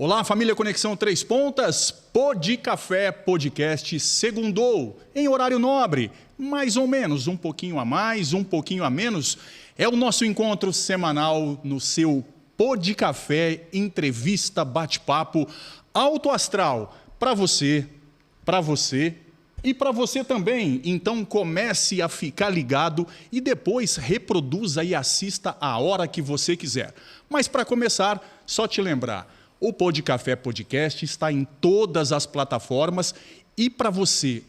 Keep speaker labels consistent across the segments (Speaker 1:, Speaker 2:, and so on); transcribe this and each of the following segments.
Speaker 1: Olá, família Conexão Três Pontas, Pod Café Podcast segundou, em horário nobre, mais ou menos, um pouquinho a mais, um pouquinho a menos. É o nosso encontro semanal no seu Pod Café, entrevista, bate-papo alto astral, para você e para você também. Então comece a ficar ligado e depois reproduza e assista a hora que você quiser. Mas para começar, só te lembrar, o Pod Café Podcast está em todas as plataformas e para você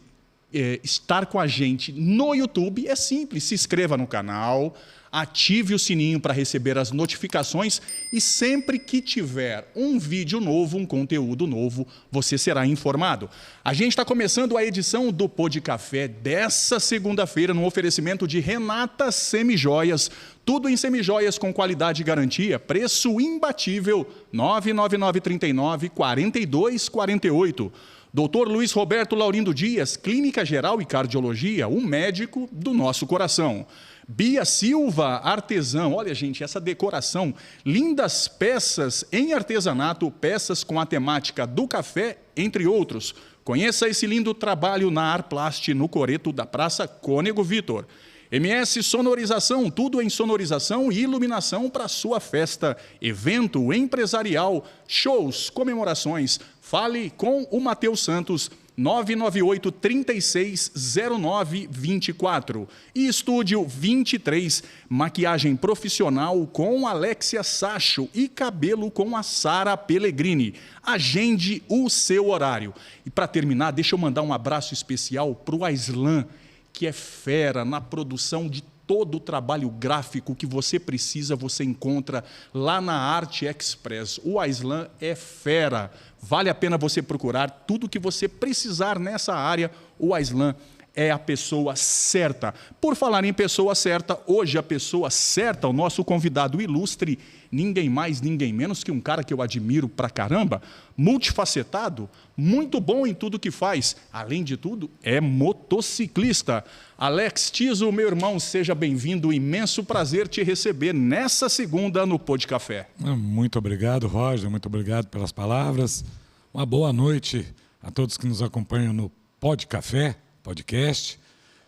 Speaker 1: estar com a gente no YouTube é simples, se inscreva no canal, ative o sininho para receber as notificações e sempre que tiver um vídeo novo, um conteúdo novo, você será informado. A gente está começando a edição do Pod Café dessa segunda-feira no oferecimento de Renata Semijoias. Tudo em semijoias com qualidade e garantia, preço imbatível, 99939-4248. Dr. Luiz Roberto Laurindo Dias, Clínica Geral e Cardiologia, o médico do nosso coração. Bia Silva, artesã. Olha, gente, essa decoração, lindas peças em artesanato, peças com a temática do café, entre outros. Conheça esse lindo trabalho na Arplast, no Coreto da Praça Cônego Vitor. MS Sonorização, tudo em sonorização e iluminação para sua festa, evento empresarial, shows, comemorações. Fale com o Matheus Santos, 998-3609-24. E Estúdio 23, maquiagem profissional com Alexia Sacho e cabelo com a Sara Pellegrini. Agende o seu horário. E para terminar, deixa eu mandar um abraço especial para o Aislan, que é fera na produção de todo o trabalho gráfico que você precisa, você encontra lá na Arte Express. O Aislan é fera. Vale a pena você procurar tudo que você precisar nessa área. O Aislan é a pessoa certa. Por falar em pessoa certa, hoje a pessoa certa, o nosso convidado ilustre, ninguém mais, ninguém menos que um cara que eu admiro pra caramba, multifacetado, muito bom em tudo que faz. Além de tudo, é motociclista. Alex Tiso, meu irmão, seja bem-vindo. Imenso prazer te receber nessa segunda no Pod Café.
Speaker 2: Muito obrigado, Roger. Muito obrigado pelas palavras. Uma boa noite a todos que nos acompanham no Pod Café Podcast.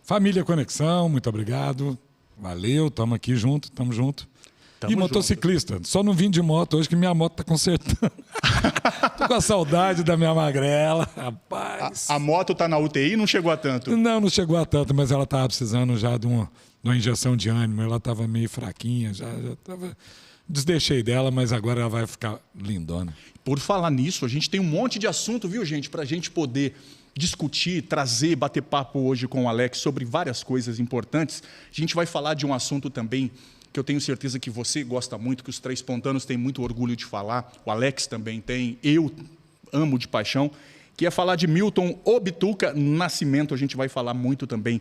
Speaker 2: Família Conexão, muito obrigado. Valeu, estamos aqui junto, estamos juntos. E motociclista, junto. Só não vim de moto hoje que minha moto está consertando. Tô com a saudade da minha magrela, rapaz.
Speaker 1: A moto está na UTI, não chegou a tanto?
Speaker 2: Não chegou a tanto, mas ela estava precisando já de uma injeção de ânimo. Ela estava meio fraquinha, já estava... Desdeixei dela, mas agora ela vai ficar lindona.
Speaker 1: Por falar nisso, a gente tem um monte de assunto, viu, gente, para a gente poder discutir, trazer, bater papo hoje com o Alex sobre várias coisas importantes. A gente vai falar de um assunto também que eu tenho certeza que você gosta muito, que os Três Pontanos têm muito orgulho de falar, o Alex também tem, eu amo de paixão, que é falar de Milton Obituca Nascimento. A gente vai falar muito também.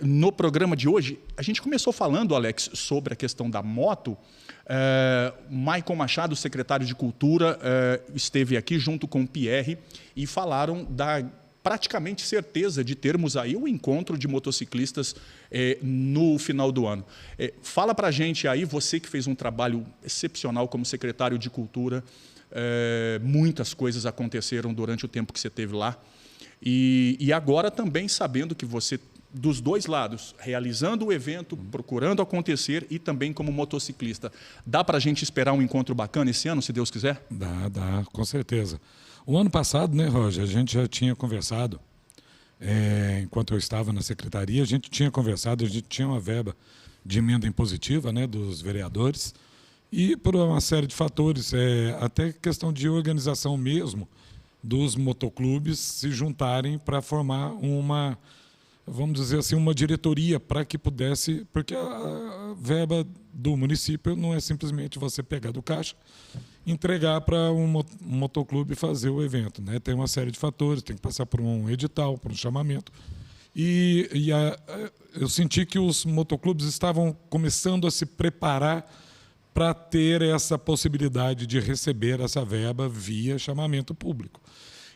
Speaker 1: No programa de hoje, a gente começou falando, Alex, sobre a questão da moto. Maicon Machado, secretário de Cultura, esteve aqui junto com o Pierre e falaram da praticamente certeza de termos aí o encontro de motociclistas no final do ano. Fala para a gente aí, você que fez um trabalho excepcional como secretário de Cultura, muitas coisas aconteceram durante o tempo que você esteve lá, e agora também sabendo que você, dos dois lados, realizando o evento, procurando acontecer e também como motociclista. Dá para a gente esperar um encontro bacana esse ano, se Deus quiser?
Speaker 2: Dá, com certeza. O ano passado, né, Roger, a gente já tinha conversado, enquanto eu estava na secretaria, a gente tinha uma verba de emenda impositiva, né, dos vereadores, e por uma série de fatores, até questão de organização mesmo, dos motoclubes se juntarem para formar uma, vamos dizer assim, uma diretoria para que pudesse, porque a verba do município não é simplesmente você pegar do caixa, entregar para um motoclube fazer o evento, né? Tem uma série de fatores, tem que passar por um edital, por um chamamento. Eu senti que os motoclubes estavam começando a se preparar para ter essa possibilidade de receber essa verba via chamamento público.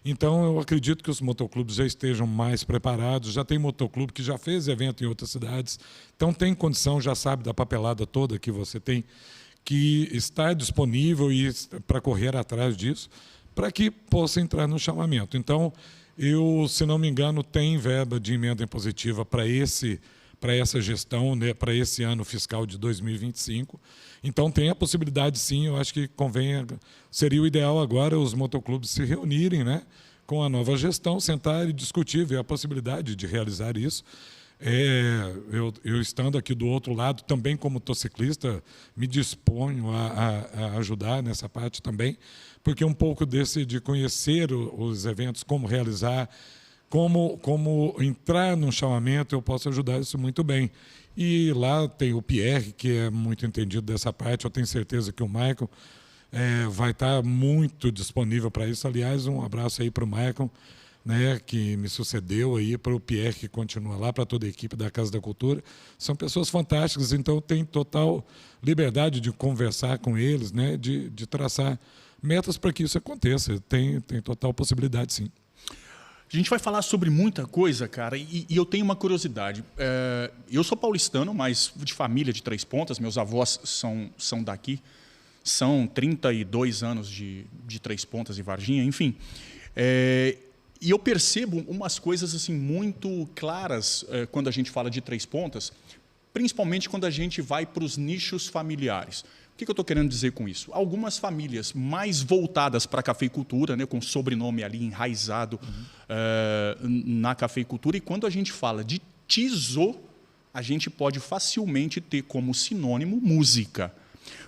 Speaker 2: Então, eu acredito que os motoclubes já estejam mais preparados, já tem motoclube que já fez evento em outras cidades, então tem condição, já sabe da papelada toda que você tem que está disponível e para correr atrás disso, para que possa entrar no chamamento. Então, eu, se não me engano, tem verba de emenda impositiva para essa gestão, né, para esse ano fiscal de 2025. Então, tem a possibilidade, sim, eu acho que seria o ideal agora os motoclubes se reunirem, né, com a nova gestão, sentar e discutir, ver a possibilidade de realizar isso. Eu estando aqui do outro lado, também como motociclista, me disponho a ajudar nessa parte também, porque um pouco de conhecer os eventos, como realizar, como entrar num chamamento, eu posso ajudar isso muito bem. E lá tem o Pierre, que é muito entendido dessa parte, eu tenho certeza que o Michael vai estar muito disponível para isso. Aliás, um abraço aí para o Michael, né, que me sucedeu aí, para o Pierre, que continua lá, para toda a equipe da Casa da Cultura. São pessoas fantásticas, então tem total liberdade de conversar com eles, né, de traçar metas para que isso aconteça. Tem total possibilidade, sim.
Speaker 1: A gente vai falar sobre muita coisa, cara, e eu tenho uma curiosidade. Eu sou paulistano, mas de família de Três Pontas, meus avós são daqui, são 32 anos de Três Pontas e Varginha, enfim. E eu percebo umas coisas assim muito claras quando a gente fala de Três Pontas, principalmente quando a gente vai para os nichos familiares. O que eu estou querendo dizer com isso? Algumas famílias mais voltadas para a cafeicultura, né, com sobrenome ali enraizado na cafeicultura, e quando a gente fala de tiso, a gente pode facilmente ter como sinônimo música.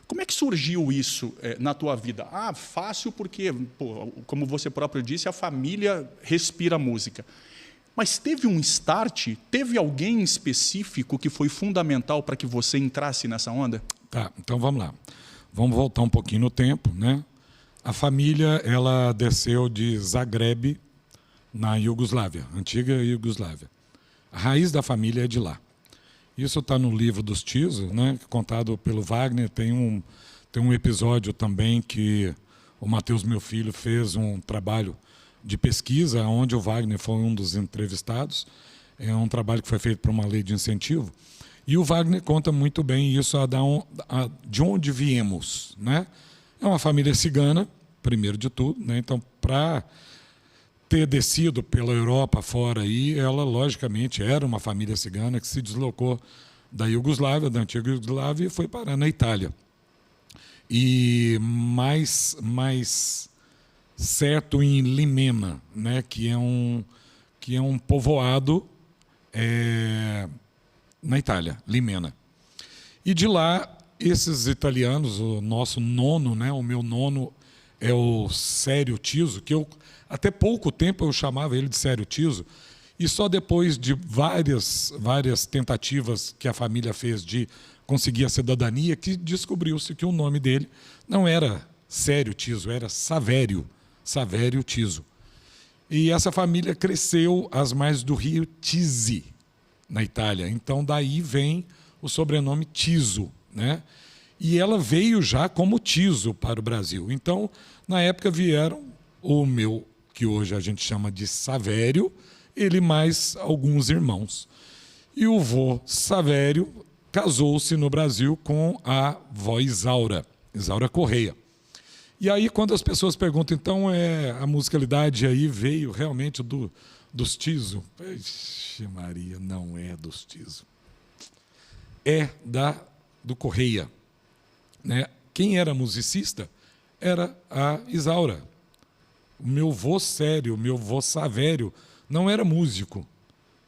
Speaker 1: Como é que surgiu isso na tua vida? Fácil porque, pô, como você próprio disse, a família respira música. Mas teve um start? Teve alguém específico que foi fundamental para que você entrasse nessa onda?
Speaker 2: Tá, então vamos lá. Vamos voltar um pouquinho no tempo, né? A família, ela desceu de Zagreb, na Iugoslávia, antiga Iugoslávia. A raiz da família é de lá. Isso está no livro dos Tiso, né, contado pelo Wagner. Tem um episódio também que o Matheus, meu filho, fez um trabalho de pesquisa, onde o Wagner foi um dos entrevistados. É um trabalho que foi feito por uma lei de incentivo. E o Wagner conta muito bem isso, de onde viemos, né? É uma família cigana, primeiro de tudo, né? Então, para ter descido pela Europa fora aí, ela, logicamente, era uma família cigana que se deslocou da Iugoslávia, da antiga Iugoslávia, e foi parar na Itália. E mais certo em Limena, né? que é um povoado na Itália, Limena. E de lá, esses italianos, o nosso nono, né, o meu nono é o Sério Tiso, que até pouco tempo eu chamava ele de Sério Tiso, e só depois de várias tentativas que a família fez de conseguir a cidadania, que descobriu-se que o nome dele não era Sério Tiso, era Savério Tiso. E essa família cresceu às margens do rio Tisi, na Itália. Então, daí vem o sobrenome Tiso, né? E ela veio já como Tiso para o Brasil. Então, na época vieram o meu, que hoje a gente chama de Savério, ele mais alguns irmãos. E o vô Savério casou-se no Brasil com a vó Isaura Correia. E aí, quando as pessoas perguntam, então, a musicalidade aí veio realmente dos Tiso? Ixi, Maria, não é dos Tiso. É do Correia. Né? Quem era musicista era a Isaura. O meu vô Sério, o meu vô Savério, não era músico.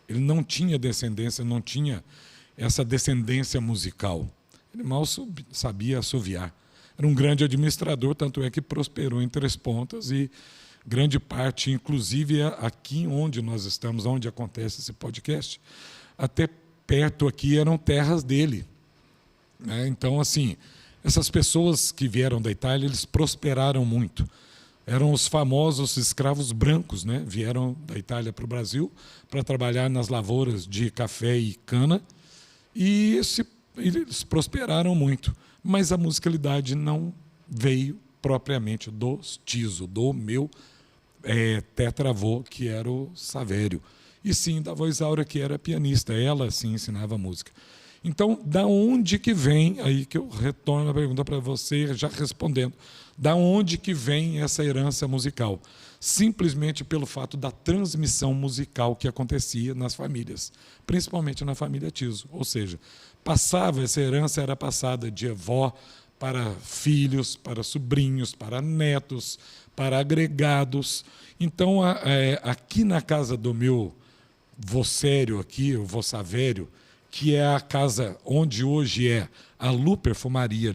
Speaker 2: Ele não tinha descendência, não tinha essa descendência musical. Ele mal sabia assoviar. Era um grande administrador, tanto é que prosperou em Três Pontas e grande parte, inclusive aqui onde nós estamos, onde acontece esse podcast, até perto aqui eram terras dele. Né? Então, assim, essas pessoas que vieram da Itália, eles prosperaram muito. Eram os famosos escravos brancos, né? Vieram da Itália para o Brasil para trabalhar nas lavouras de café e cana, e eles prosperaram muito. Mas a musicalidade não veio propriamente dos Tiso, do meu tetravô, que era o Savério. E sim da avó Isaura, que era pianista. Ela, sim, ensinava música. Então, da onde que vem, aí que eu retorno a pergunta para você, já respondendo, da onde que vem essa herança musical? Simplesmente pelo fato da transmissão musical que acontecia nas famílias, principalmente na família Tiso. Ou seja, essa herança era passada de avó para filhos, para sobrinhos, para netos, para agregados. Então, aqui na casa do meu vocério, aqui, o Vossavério, que é a casa onde hoje é a Lu Perfumaria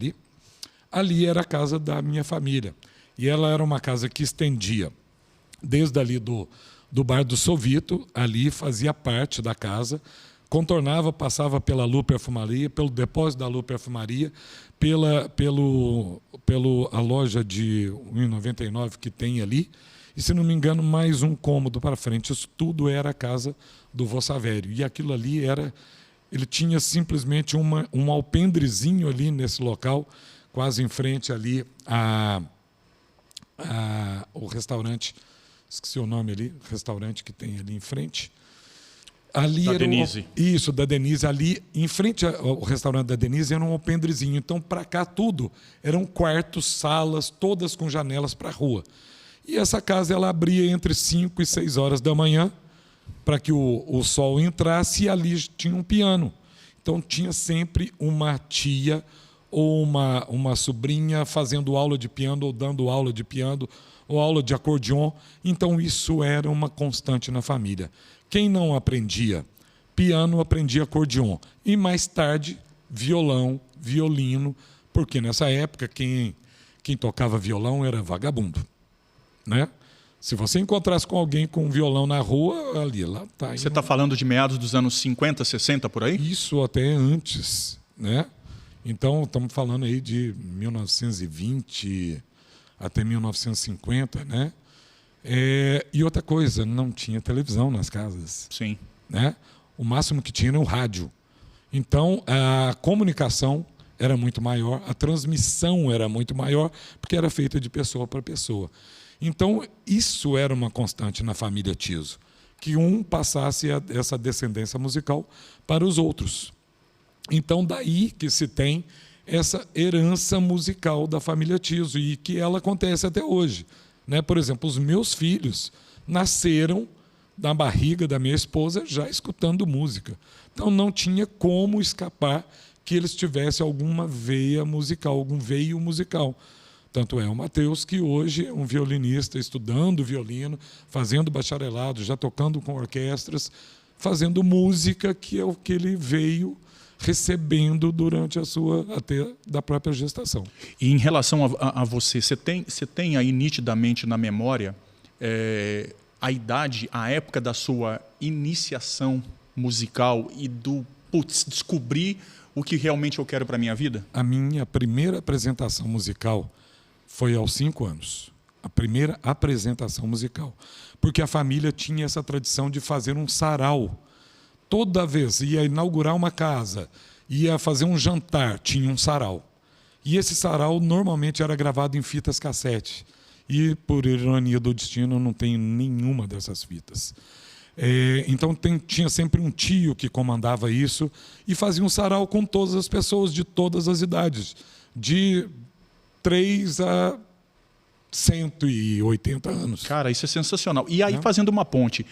Speaker 2: ali era a casa da minha família. E ela era uma casa que estendia desde ali do Bar do Sovito, ali fazia parte da casa, contornava, passava pela Lu Perfumaria, pelo depósito da Lu Perfumaria, a loja de 1,99 que tem ali, e, se não me engano, mais um cômodo para frente. Isso tudo era a casa do Vossavério. E aquilo ali ele tinha simplesmente um alpendrezinho ali nesse local, quase em frente ali o restaurante, esqueci o nome ali, restaurante que tem ali em frente. Ali
Speaker 1: da Denise.
Speaker 2: Isso, da Denise. Ali, em frente ao restaurante da Denise, era um alpendrezinho. Então, para cá, tudo eram quartos, salas, todas com janelas para a rua. E essa casa ela abria entre 5 e 6 horas da manhã, para que o sol entrasse, e ali tinha um piano. Então, tinha sempre uma tia ou uma sobrinha fazendo aula de piano, ou dando aula de piano, ou aula de acordeon. Então, isso era uma constante na família. Quem não aprendia piano, aprendia acordeon. E, mais tarde, violão, violino, porque, nessa época, quem tocava violão era vagabundo, né? Se você encontrasse com alguém com um violão na rua, lá está.
Speaker 1: Você está falando de meados dos anos 50, 60, por aí?
Speaker 2: Isso até antes, né? Então, estamos falando aí de 1920 até 1950, né? E outra coisa, não tinha televisão nas casas.
Speaker 1: Sim.
Speaker 2: Né? O máximo que tinha era o rádio. Então, a comunicação era muito maior, a transmissão era muito maior, porque era feita de pessoa para pessoa. Então, isso era uma constante na família Tiso, que um passasse essa descendência musical para os outros. Então, daí que se tem essa herança musical da família Tiso, e que ela acontece até hoje. Né? Por exemplo, os meus filhos nasceram na barriga da minha esposa já escutando música. Então, não tinha como escapar que eles tivessem alguma veia musical, algum veio musical. Tanto é o Matheus, que hoje é um violinista, estudando violino, fazendo bacharelado, já tocando com orquestras, fazendo música, que é o que ele veio recebendo durante até da própria gestação.
Speaker 1: E em relação a você tem aí nitidamente na memória a idade, a época da sua iniciação musical e descobrir o que realmente eu quero para a minha vida?
Speaker 2: A minha primeira apresentação musical foi aos 5 anos. A primeira apresentação musical. Porque a família tinha essa tradição de fazer um sarau. Toda vez ia inaugurar uma casa, ia fazer um jantar, tinha um sarau. E esse sarau normalmente era gravado em fitas cassete. E, por ironia do destino, eu não tenho nenhuma dessas fitas. Então tinha sempre um tio que comandava isso e fazia um sarau com todas as pessoas de todas as idades, de 3 a 180 anos.
Speaker 1: Cara, isso é sensacional. E aí, fazendo uma ponte,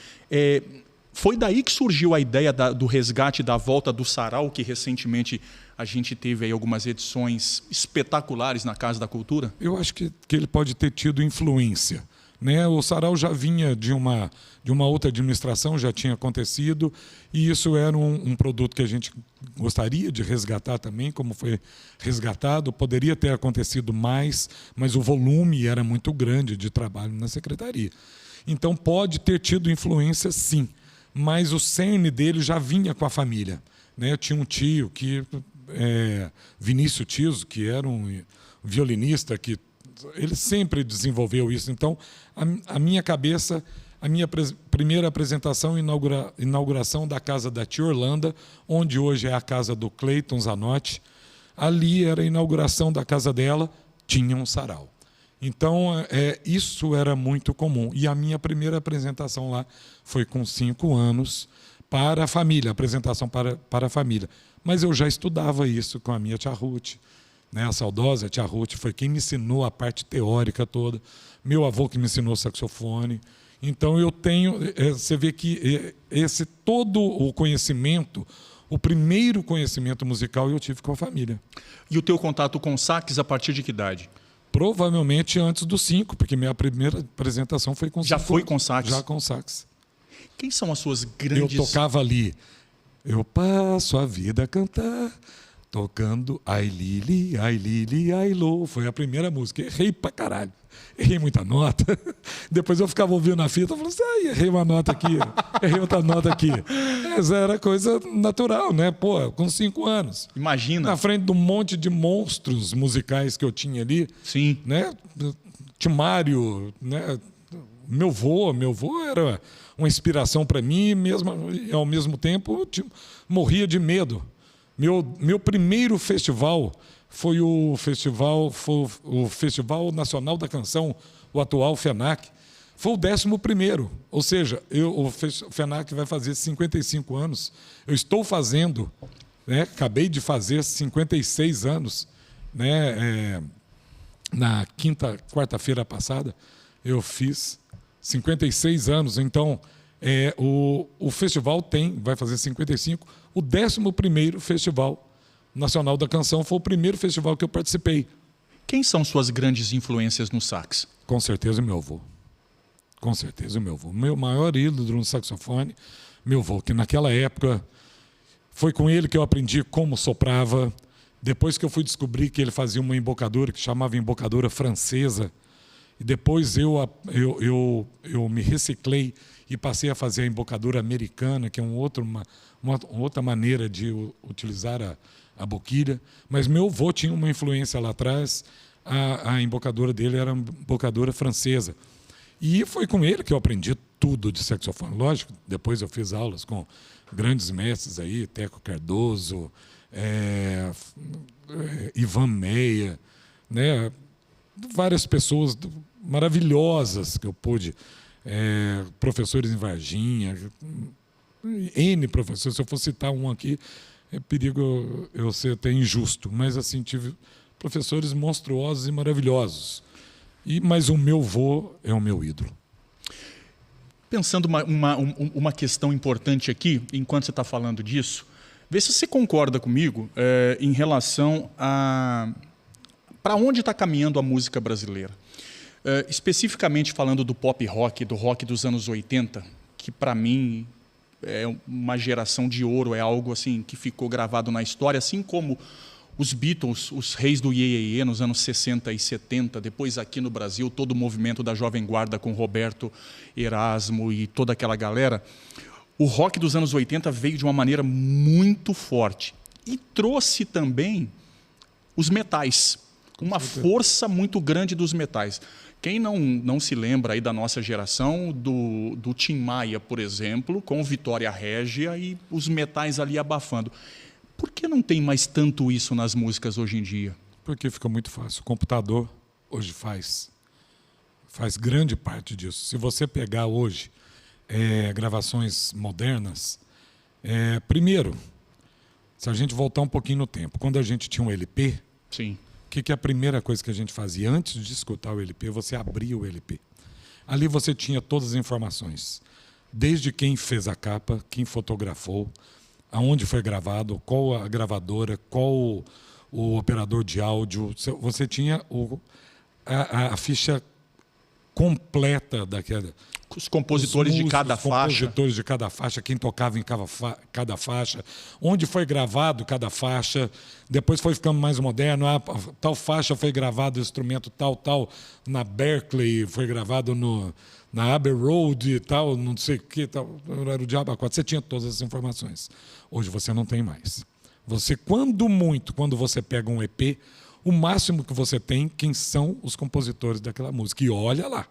Speaker 1: foi daí que surgiu a ideia do resgate da volta do sarau, que recentemente a gente teve aí algumas edições espetaculares na Casa da Cultura?
Speaker 2: Eu acho que ele pode ter tido influência. Né? O sarau já vinha de uma outra administração, já tinha acontecido, e isso era um produto que a gente gostaria de resgatar também, como foi resgatado. Poderia ter acontecido mais, mas o volume era muito grande de trabalho na secretaria. Então pode ter tido influência, sim, mas o cerne dele já vinha com a família. Né? Tinha um tio, Vinícius Tiso, que era um violinista, que ele sempre desenvolveu isso. Então, a minha cabeça, a minha primeira apresentação, inauguração da casa da tia Orlando, onde hoje é a casa do Cleiton Zanotti, ali era a inauguração da casa dela, tinha um sarau. Então, isso era muito comum. E a minha primeira apresentação lá foi com 5 anos, para a família, apresentação para a família. Mas eu já estudava isso com a minha tia Ruth, né? A saudosa tia Ruth foi quem me ensinou a parte teórica toda, meu avô que me ensinou saxofone. Então eu tenho, você vê que esse todo o conhecimento, o primeiro conhecimento musical eu tive com a família.
Speaker 1: E o teu contato com o sax a partir de que idade?
Speaker 2: Provavelmente antes dos 5, porque minha primeira apresentação foi com 5
Speaker 1: Já foi com sax?
Speaker 2: Já com sax.
Speaker 1: Quem são as suas grandes...
Speaker 2: Eu tocava ali. Eu passo a vida a cantar, tocando ai Lili, ai Lô. Foi a primeira música. Errei pra caralho. Errei muita nota. Depois eu ficava ouvindo a fita e falava assim, errei uma nota aqui, errei outra nota aqui. Essa era coisa natural, né? Pô, com 5 anos.
Speaker 1: Imagina.
Speaker 2: Na frente de um monte de monstros musicais que eu tinha ali.
Speaker 1: Sim.
Speaker 2: Né? Timário, né? Meu vô era uma inspiração para mim, mesmo, e ao mesmo tempo morria de medo. Meu primeiro festival foi o Festival Nacional da Canção, o atual FENAC. Foi o 11º, ou seja, o FENAC vai fazer 55 anos. Eu estou fazendo, né, acabei de fazer 56 anos, né, na quarta-feira passada, eu fiz 56 anos. Então, o festival vai fazer 55. O 11º Festival Nacional da Canção foi o primeiro festival que eu participei.
Speaker 1: Quem são suas grandes influências no sax?
Speaker 2: Com certeza o meu avô. Com certeza o meu avô. Meu maior ídolo no saxofone, meu avô, que naquela época foi com ele que eu aprendi como soprava. Depois que eu fui descobrir que ele fazia uma embocadura que chamava embocadura francesa, e depois eu me reciclei e passei a fazer a embocadura americana, que é uma outra maneira de utilizar a boquilha. Mas meu avô tinha uma influência lá atrás, a embocadura dele era uma embocadura francesa. E foi com ele que eu aprendi tudo de saxofone. Lógico, depois eu fiz aulas com grandes mestres aí, Teco Cardoso, Ivan Meia, né? Várias pessoas maravilhosas que eu pude, professores em Varginha, N professores. Se eu for citar um aqui, é perigo eu ser até injusto, mas assim, tive professores monstruosos e maravilhosos. Mas o meu avô é o meu ídolo.
Speaker 1: Pensando uma questão importante aqui, enquanto você está falando disso, vê se você concorda comigo em relação a para onde está caminhando a música brasileira. Especificamente falando do pop rock, do rock dos anos 80, que para mim é uma geração de ouro, é algo assim que ficou gravado na história, assim como os Beatles, os reis do Iê, Iê, Iê, nos anos 60 e 70, depois aqui no Brasil, todo o movimento da Jovem Guarda com Roberto Erasmo e toda aquela galera. O rock dos anos 80 veio de uma maneira muito forte e trouxe também os metais, uma força muito grande dos metais. Quem não se lembra aí da nossa geração, do Tim Maia, por exemplo, com Vitória Régia e os metais ali abafando. Por que não tem mais tanto isso nas músicas hoje em dia?
Speaker 2: Porque fica muito fácil. O computador hoje faz grande parte disso. Se você pegar hoje gravações modernas, primeiro, se a gente voltar um pouquinho no tempo, quando a gente tinha um LP,
Speaker 1: sim,
Speaker 2: o que é a primeira coisa que a gente fazia? Antes de escutar o LP, você abria o LP. Ali você tinha todas as informações. Desde quem fez a capa, quem fotografou, aonde foi gravado, qual a gravadora, qual o operador de áudio. Você tinha a ficha completa daquela.
Speaker 1: Os compositores de cada faixa.
Speaker 2: Os compositores de cada faixa, quem tocava em cada faixa, onde foi gravado cada faixa. Depois foi ficando mais moderno. Tal faixa foi gravado o instrumento tal, na Berkeley, foi gravado na Abbey Road e tal, não sei o que, tal, era o Diabo 4. Você tinha todas as informações. Hoje você não tem mais. Você, quando você pega um EP, o máximo que você tem, quem são os compositores daquela música. E olha lá.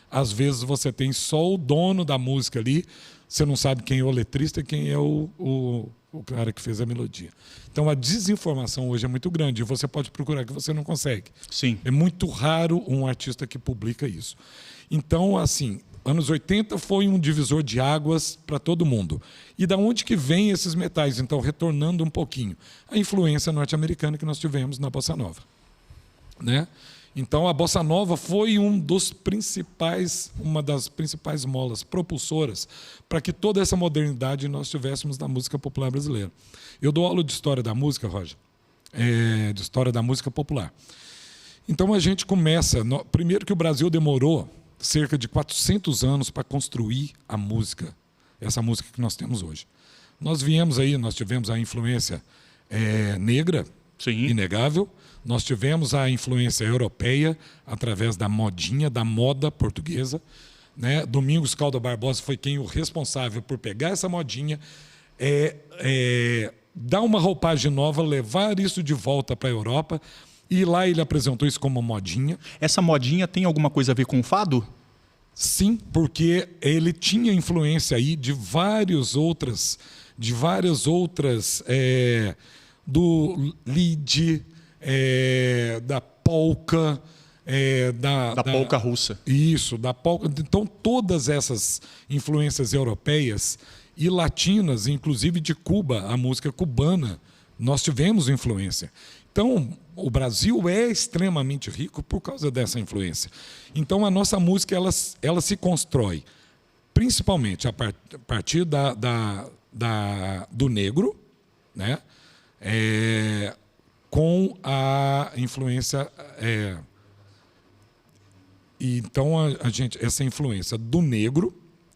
Speaker 2: Às vezes você tem só o dono da música ali, você não sabe quem é o letrista e quem é o cara que fez a melodia. Então a desinformação hoje é muito grande e você pode procurar que você não consegue.
Speaker 1: Sim.
Speaker 2: É muito raro um artista que publica isso. Então, assim, anos 80 foi um divisor de águas para todo mundo. E da onde que vem esses metais? Então, retornando um pouquinho, a influência norte-americana que nós tivemos na Bossa Nova, né? Então, a Bossa Nova foi uma das principais molas propulsoras para que toda essa modernidade nós tivéssemos na música popular brasileira. Eu dou aula de história da música, Roger, de história da música popular. Então, a gente começa... Primeiro que o Brasil demorou cerca de 400 anos para construir a música, essa música que nós temos hoje. Nós tivemos a influência negra, sim, inegável. Nós tivemos a influência europeia através da modinha, da moda portuguesa, né? Domingos Calda Barbosa foi quem o responsável por pegar essa modinha, dar uma roupagem nova, levar isso de volta para a Europa, e lá ele apresentou isso como modinha.
Speaker 1: Essa modinha tem alguma coisa a ver com o fado?
Speaker 2: Sim, porque ele tinha influência aí de várias outras, do lead, da polka,
Speaker 1: da polka russa.
Speaker 2: Isso, da polka. Então, todas essas influências europeias e latinas, inclusive de Cuba, a música cubana, nós tivemos influência. Então, o Brasil é extremamente rico por causa dessa influência. Então, a nossa música ela se constrói principalmente a partir do negro, né? Com a influência... Então, essa influência do negro,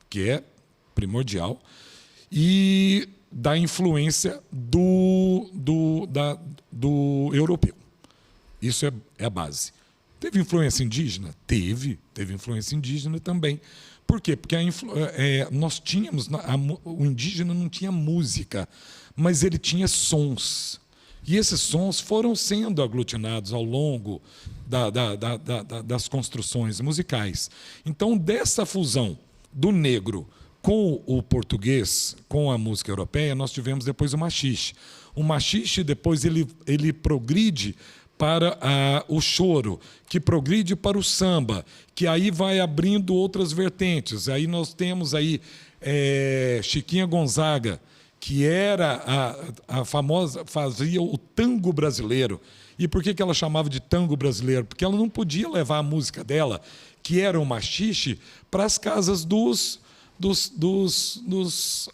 Speaker 2: que é primordial, e da influência do europeu. Isso é a base. Teve influência indígena? Teve influência indígena também. Por quê? Porque nós tínhamos... O indígena não tinha música, mas ele tinha sons. E esses sons foram sendo aglutinados ao longo das construções musicais. Então, dessa fusão do negro com o português, com a música europeia, nós tivemos depois o machixe. O machixe, depois, ele progride para o choro, que progride para o samba, que aí vai abrindo outras vertentes. Aí nós temos aí Chiquinha Gonzaga, que era a famosa, fazia o tango brasileiro. E por que ela chamava de tango brasileiro? Porque ela não podia levar a música dela, que era o machixe, para as casas dos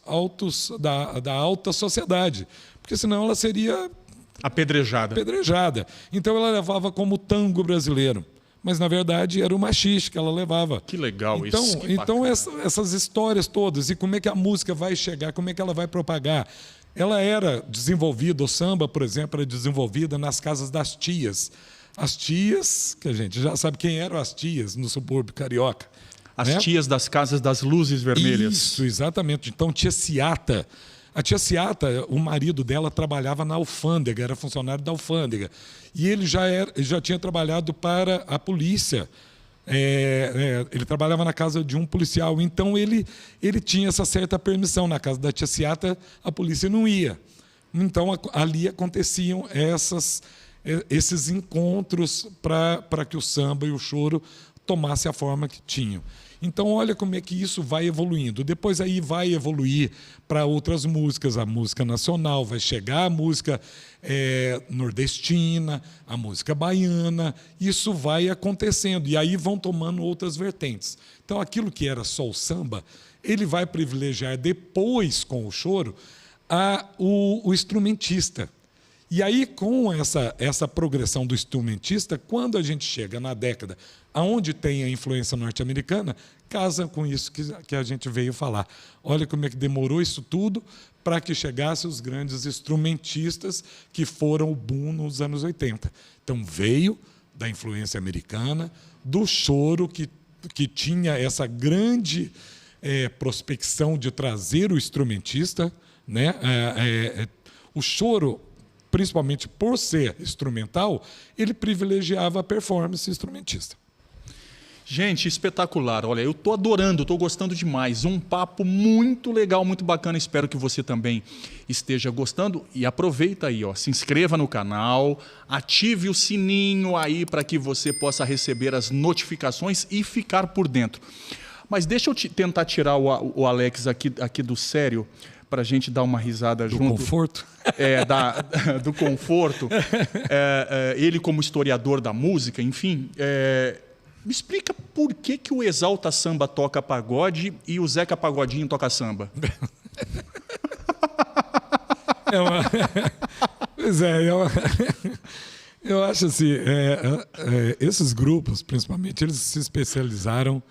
Speaker 2: altos, da alta sociedade, porque senão ela seria apedrejada. Então ela levava como tango brasileiro, mas na verdade era o machixe que ela levava.
Speaker 1: Que legal
Speaker 2: então,
Speaker 1: isso.
Speaker 2: Então essas histórias todas, e como é que a música vai chegar, como é que ela vai propagar. Ela era desenvolvida, o samba, por exemplo, era desenvolvida nas casas das tias. As tias, que a gente já sabe quem eram as tias no subúrbio carioca.
Speaker 1: As tias das casas das luzes vermelhas.
Speaker 2: Isso, exatamente. Então, tia Ciata. A tia Ciata, o marido dela trabalhava na alfândega, era funcionário da alfândega. E ele já tinha trabalhado para a polícia. Ele trabalhava na casa de um policial. Então, ele tinha essa certa permissão. Na casa da tia Ciata, a polícia não ia. Então, ali aconteciam esses encontros para que o samba e o choro tomassem a forma que tinham. Então, olha como é que isso vai evoluindo. Depois aí vai evoluir para outras músicas, a música nacional, vai chegar a música nordestina, a música baiana, isso vai acontecendo. E aí vão tomando outras vertentes. Então, aquilo que era só o samba, ele vai privilegiar depois, com o choro, o instrumentista. E aí, com essa progressão do instrumentista, quando a gente chega na década onde tem a influência norte-americana, casa com isso que a gente veio falar. Olha como é que demorou isso tudo para que chegassem os grandes instrumentistas que foram o boom nos anos 80. Então, veio da influência americana, do choro, que tinha essa grande prospecção de trazer o instrumentista, né? O choro, principalmente por ser instrumental, ele privilegiava a performance instrumentista.
Speaker 1: Gente, espetacular. Olha, eu estou adorando, estou gostando demais. Um papo muito legal, muito bacana. Espero que você também esteja gostando. E aproveita aí, se inscreva no canal, ative o sininho aí para que você possa receber as notificações e ficar por dentro. Mas deixa eu tentar tirar o Alex aqui do sério, para a gente dar uma risada junto.
Speaker 2: Do conforto?
Speaker 1: Do conforto. Ele como historiador da música, enfim... me explica por que o Exalta Samba toca pagode e o Zeca Pagodinho toca samba.
Speaker 2: Pois eu acho assim, esses grupos, principalmente, eles se especializaram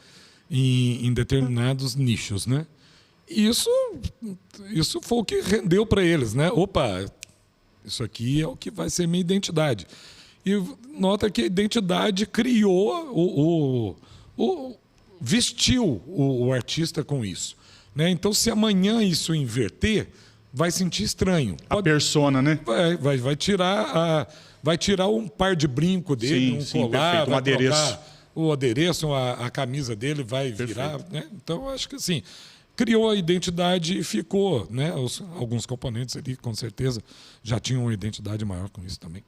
Speaker 2: em determinados nichos, né? E isso foi o que rendeu para eles, né? Opa, isso aqui é o que vai ser minha identidade. E nota que a identidade criou, vestiu o artista com isso, né? Então, se amanhã isso inverter, vai sentir estranho.
Speaker 1: A persona, né?
Speaker 2: Vai tirar um par de brinco dele, colar,
Speaker 1: um adereço.
Speaker 2: O adereço, a camisa dele vai virar, né? Então, acho que assim, criou a identidade e ficou, né? Alguns componentes ali, com certeza, já tinham uma identidade maior com isso também.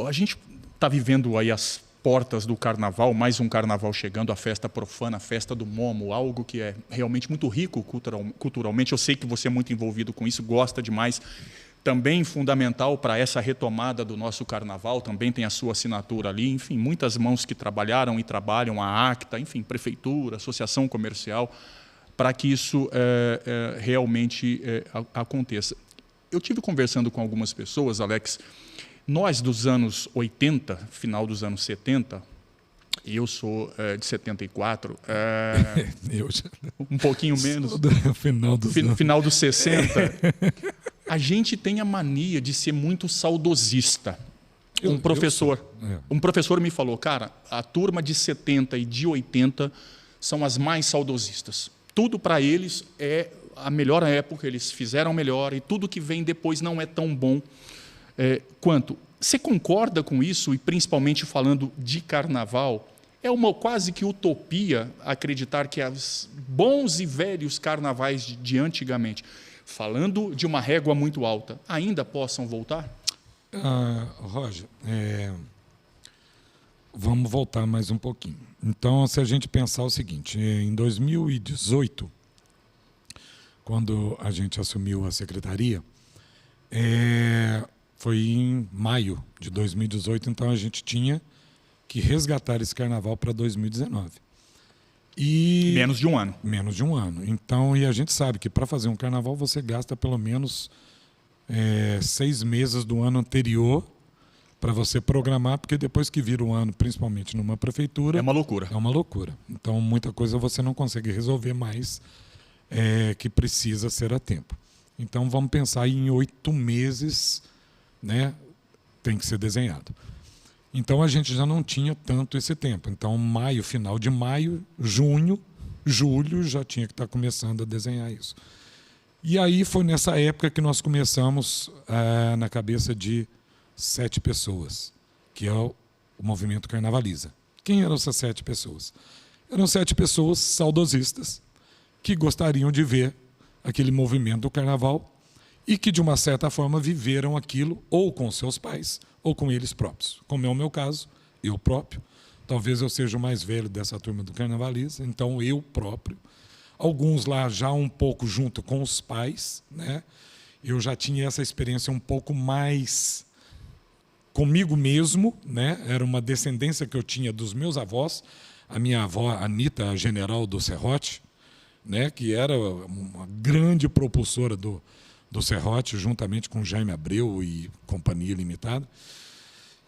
Speaker 1: A gente está vivendo aí as portas do carnaval, mais um carnaval chegando, a festa profana, a festa do Momo, algo que é realmente muito rico culturalmente. Eu sei que você é muito envolvido com isso, gosta demais. Também fundamental para essa retomada do nosso carnaval, também tem a sua assinatura ali. Enfim, muitas mãos que trabalharam e trabalham, a ACTA, enfim, prefeitura, associação comercial, para que isso realmente aconteça. Eu tive conversando com algumas pessoas, Alex. Nós, dos anos 80, final dos anos 70, eu sou de 74, um pouquinho menos, final dos 60, a gente tem a mania de ser muito saudosista. Um professor me falou, cara, a turma de 70 e de 80 são as mais saudosistas. Tudo para eles é a melhor época, eles fizeram melhor e tudo que vem depois não é tão bom quanto. Você concorda com isso? E principalmente falando de carnaval, é uma quase que utopia acreditar que os bons e velhos carnavais de antigamente, falando de uma régua muito alta, ainda possam voltar?
Speaker 2: Roger, vamos voltar mais um pouquinho. Então, se a gente pensar o seguinte, em 2018, quando a gente assumiu a secretaria, foi em maio de 2018, então a gente tinha que resgatar esse carnaval para 2019. E
Speaker 1: menos de um ano.
Speaker 2: Menos de um ano. Então, e a gente sabe que para fazer um carnaval você gasta pelo menos 6 meses do ano anterior para você programar, porque depois que vira o ano, principalmente numa prefeitura...
Speaker 1: É uma loucura.
Speaker 2: É uma loucura. Então, muita coisa você não consegue resolver mais que precisa ser a tempo. Então, vamos pensar em 8 meses... né, tem que ser desenhado. Então a gente já não tinha tanto esse tempo. Então final de maio, junho, julho já tinha que estar começando a desenhar isso. E aí foi nessa época que nós começamos na cabeça de 7 pessoas, que é o movimento Carnavaliza. Quem eram essas 7 pessoas? Eram 7 pessoas saudosistas que gostariam de ver aquele movimento do carnaval e que, de uma certa forma, viveram aquilo ou com seus pais ou com eles próprios. Como é o meu caso, eu próprio. Talvez eu seja o mais velho dessa turma do Carnavaliza, então eu próprio. Alguns lá já um pouco junto com os pais, né? Eu já tinha essa experiência um pouco mais comigo mesmo, né? Era uma descendência que eu tinha dos meus avós. A minha avó, Anita, a general do Serrote, né? Que era uma grande propulsora do Serrote, juntamente com Jaime Abreu e Companhia Limitada.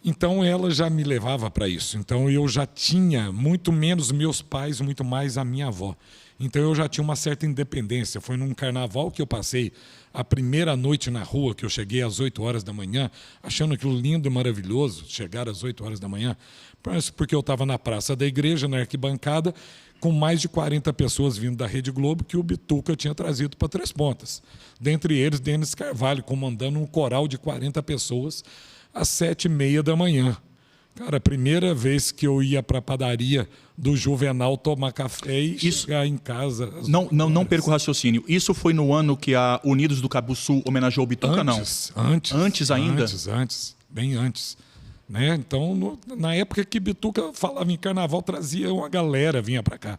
Speaker 2: Então, ela já me levava para isso. Então, eu já tinha muito menos meus pais, muito mais a minha avó. Então, eu já tinha uma certa independência. Foi num carnaval que eu passei a primeira noite na rua, que eu cheguei às 8 horas da manhã, achando aquilo lindo e maravilhoso, chegar às 8 horas da manhã, porque eu estava na praça da igreja, na arquibancada, com mais de 40 pessoas vindo da Rede Globo que o Bituca tinha trazido para Três Pontas. Dentre eles, Denis Carvalho, comandando um coral de 40 pessoas às 7h30 da manhã. Cara, a primeira vez que eu ia para a padaria do Juvenal tomar café e chegar em casa...
Speaker 1: Não perco o raciocínio. Isso foi no ano que a Unidos do Cabo Sul homenageou o Bituca, não?
Speaker 2: Antes
Speaker 1: Antes ainda?
Speaker 2: Antes, bem antes. Né? Então, na época que Bituca falava em carnaval, trazia uma galera, vinha para cá.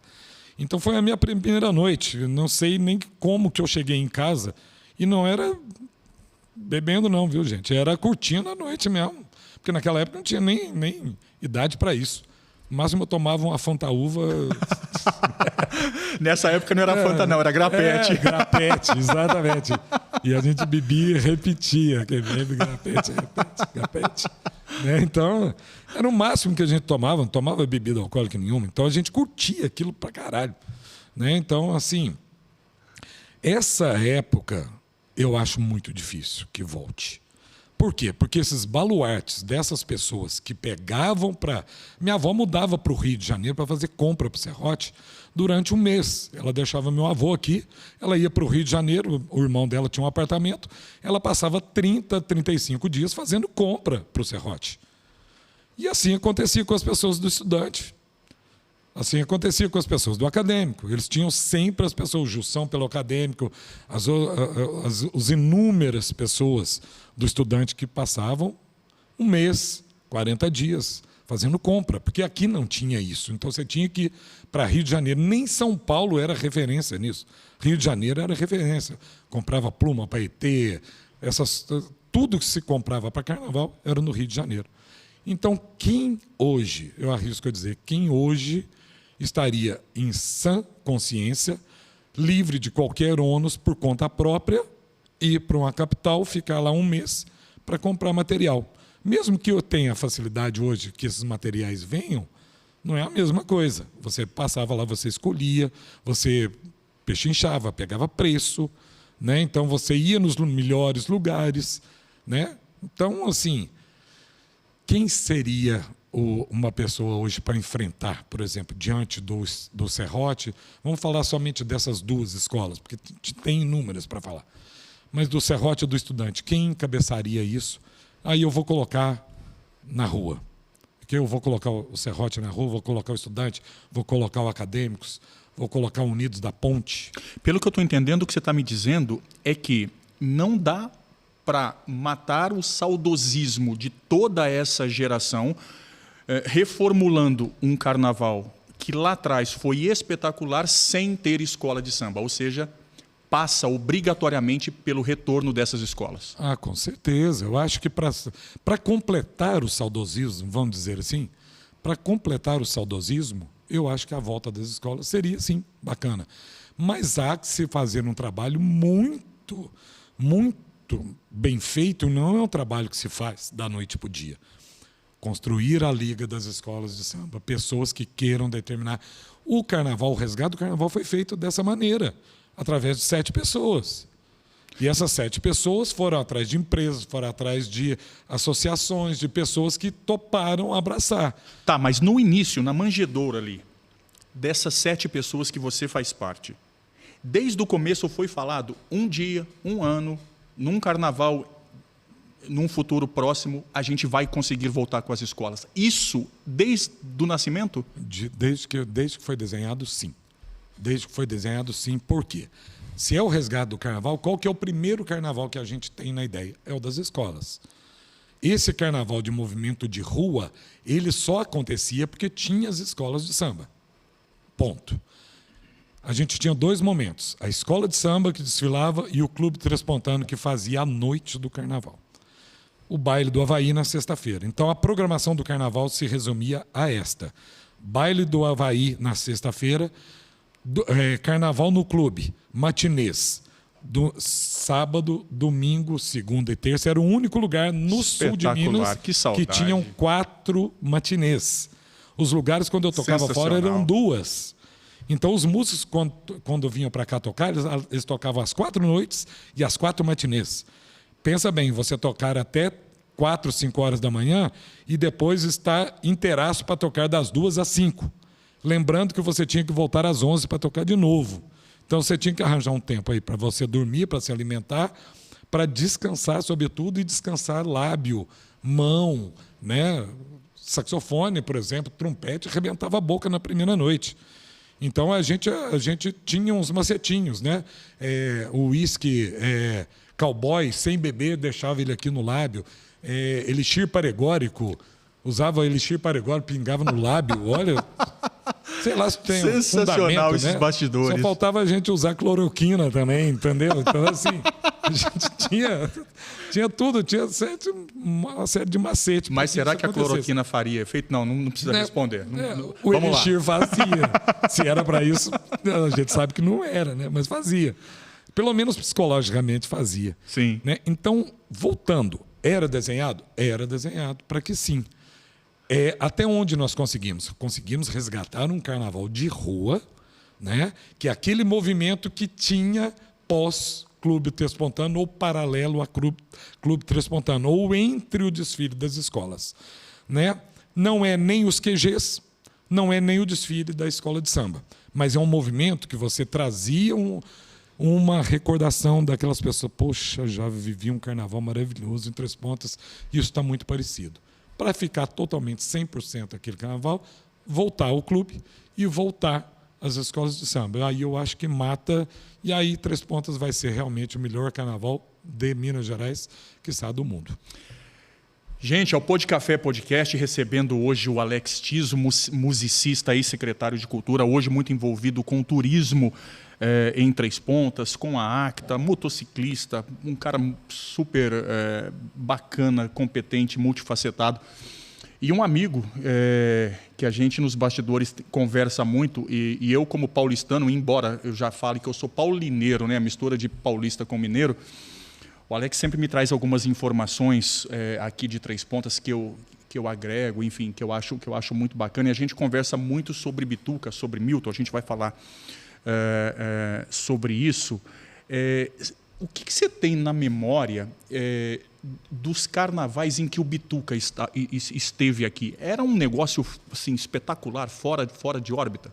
Speaker 2: Então foi a minha primeira noite. Não sei nem como que eu cheguei em casa. E não era bebendo não, viu, gente? Era curtindo a noite mesmo. Porque naquela época não tinha nem idade para isso. No máximo eu tomava uma Fantaúva.
Speaker 1: Nessa época não era Fanta, não, era grapete.
Speaker 2: Grapete, exatamente. E a gente bebia e repetia. Quem bebe grapete, repete, grapete. Né? Então, era o máximo que a gente tomava. Não tomava bebida alcoólica nenhuma. Então, a gente curtia aquilo pra caralho. Né? Então, assim, essa época eu acho muito difícil que volte. Por quê? Porque esses baluartes dessas pessoas que pegavam para... Minha avó mudava para o Rio de Janeiro para fazer compra para o Serrote durante um mês. Ela deixava meu avô aqui, ela ia para o Rio de Janeiro, o irmão dela tinha um apartamento, ela passava 30, 35 dias fazendo compra para o Serrote. E assim acontecia com as pessoas do estudante. Assim acontecia com as pessoas do acadêmico. Eles tinham sempre as pessoas, o Jussão pelo acadêmico, as inúmeras pessoas do estudante que passavam um mês, 40 dias, fazendo compra, porque aqui não tinha isso. Então você tinha que ir para Rio de Janeiro. Nem São Paulo era referência nisso. Rio de Janeiro era referência. Comprava pluma, paetê, tudo que se comprava para carnaval era no Rio de Janeiro. Então, quem hoje, eu arrisco a dizer, quem hoje estaria em sã consciência, livre de qualquer ônus por conta própria, ir para uma capital, ficar lá um mês para comprar material. Mesmo que eu tenha a facilidade hoje que esses materiais venham, não é a mesma coisa. Você passava lá, você escolhia, você pechinchava, pegava preço, né? Então você ia nos melhores lugares, né? Então, assim, quem seria uma pessoa hoje para enfrentar, por exemplo, diante do Serrote? Vamos falar somente dessas duas escolas, porque tem inúmeras para falar. Mas do Serrote e do estudante, quem encabeçaria isso? Aí eu vou colocar na rua. Porque eu vou colocar o Serrote na rua, vou colocar o estudante, vou colocar o acadêmicos, vou colocar o Unidos da Ponte.
Speaker 1: Pelo que eu estou entendendo, o que você está me dizendo é que não dá para matar o saudosismo de toda essa geração reformulando um carnaval que lá atrás foi espetacular sem ter escola de samba, ou seja, passa obrigatoriamente pelo retorno dessas escolas.
Speaker 2: Ah, com certeza. Eu acho que para completar o saudosismo, vamos dizer assim, para completar o saudosismo, eu acho que a volta das escolas seria, sim, bacana. Mas há que se fazer um trabalho muito, muito bem feito, não é um trabalho que se faz da noite para o dia. Construir a liga das escolas de samba, pessoas que queiram determinar. O carnaval, o resgate do carnaval foi feito dessa maneira, através de 7 pessoas. E essas 7 pessoas foram atrás de empresas, foram atrás de associações, de pessoas que toparam abraçar.
Speaker 1: Tá, mas no início, na manjedoura ali, dessas 7 pessoas que você faz parte, desde o começo foi falado, um dia, um ano, num carnaval, num futuro próximo, a gente vai conseguir voltar com as escolas. Isso desde o nascimento?
Speaker 2: Desde que foi desenhado, sim. Desde que foi desenhado, sim. Por quê? Se é o resgate do carnaval, qual que é o primeiro carnaval que a gente tem na ideia? É o das escolas. Esse carnaval de movimento de rua, ele só acontecia porque tinha as escolas de samba. Ponto. A gente tinha 2 momentos. A escola de samba que desfilava e o Clube Trespontano que fazia a noite do carnaval. O baile do Havaí na sexta-feira. Então, a programação do carnaval se resumia a esta. Baile do Havaí na sexta-feira, carnaval no clube, matinês. Sábado, domingo, segunda e terça. Era o único lugar no sul de Minas que tinham 4 matinês. Os lugares, quando eu tocava fora, eram 2. Então, os músicos, quando vinham para cá tocar, eles tocavam às 4 noites e às 4 matinês. Pensa bem, você tocar até 4, 5 horas da manhã e depois estar inteiraço para tocar das 2 às 5. Lembrando que você tinha que voltar às 11 para tocar de novo. Então você tinha que arranjar um tempo aí para você dormir, para se alimentar, para descansar sobretudo e descansar lábio, mão, né? Saxofone, por exemplo, trompete, arrebentava a boca na primeira noite. Então a gente tinha uns macetinhos, né? O uísque cowboy, sem beber, deixava ele aqui no lábio. Elixir paregórico, Usava elixir paregórico, pingava no lábio, olha... Sei lá se tem
Speaker 1: sensacional esses
Speaker 2: né?
Speaker 1: bastidores.
Speaker 2: Só faltava a gente usar cloroquina também, entendeu? Então, assim, a gente tinha tudo, tinha uma série de macetes.
Speaker 1: Mas será que a cloroquina faria efeito? Não precisa responder.
Speaker 2: O elixir fazia. Se era para isso, a gente sabe que não era, né? Mas fazia. Pelo menos psicologicamente fazia.
Speaker 1: Sim.
Speaker 2: Né? Então, voltando, era desenhado? Era desenhado, para que sim. Até onde nós conseguimos? Conseguimos resgatar um carnaval de rua, né? Que é aquele movimento que tinha pós-Clube Trespontano ou paralelo a Clube Trespontano, ou entre o desfile das escolas. Né? Não é nem os QGs, não é nem o desfile da escola de samba, mas é um movimento que você trazia uma recordação daquelas pessoas. Poxa, já vivi um carnaval maravilhoso em Três Pontas, e isso está muito parecido. Para ficar totalmente 100% aquele carnaval, voltar ao clube e voltar às escolas de samba. Aí eu acho que mata, e aí Três Pontas vai ser realmente o melhor carnaval de Minas Gerais, quiçá do mundo.
Speaker 1: Gente, ao Pô de Café Podcast, recebendo hoje o Alex Tiso, musicista e secretário de Cultura, hoje muito envolvido com o turismo em Três Pontas, com a ACTA, motociclista, um cara super bacana, competente, multifacetado. E um amigo que a gente nos bastidores conversa muito, e eu como paulistano, embora eu já fale que eu sou paulineiro, né, a mistura de paulista com mineiro, o Alex sempre me traz algumas informações aqui de Três Pontas que eu agrego, enfim, que eu acho muito bacana. E a gente conversa muito sobre Bituca, sobre Milton, a gente vai falar sobre isso. O que você tem na memória dos carnavais em que o Bituca esteve aqui? Era um negócio assim, espetacular, fora de órbita?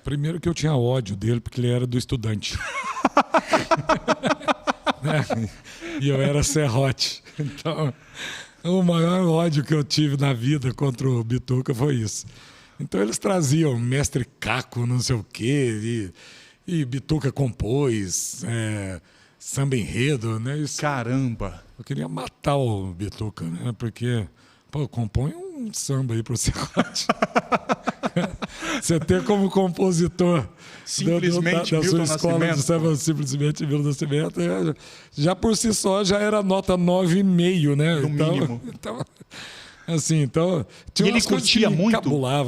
Speaker 2: Primeiro que eu tinha ódio dele, porque ele era do Estudante. Né? E eu era serrote. Então, o maior ódio que eu tive na vida contra o Bituca foi isso. Então, eles traziam Mestre Caco, não sei o quê, e Bituca compôs, samba enredo, né? Isso,
Speaker 1: caramba!
Speaker 2: Eu queria matar o Bituca, né? Porque, compõe um samba aí pro serrote. Você ter como compositor
Speaker 1: simplesmente
Speaker 2: da sua
Speaker 1: Milton
Speaker 2: escola
Speaker 1: Nascimento.
Speaker 2: De samba, simplesmente Milton Nascimento, já por si só já era nota 9,5, né?
Speaker 1: No mínimo.
Speaker 2: Então tinha
Speaker 1: e ele curtia muito.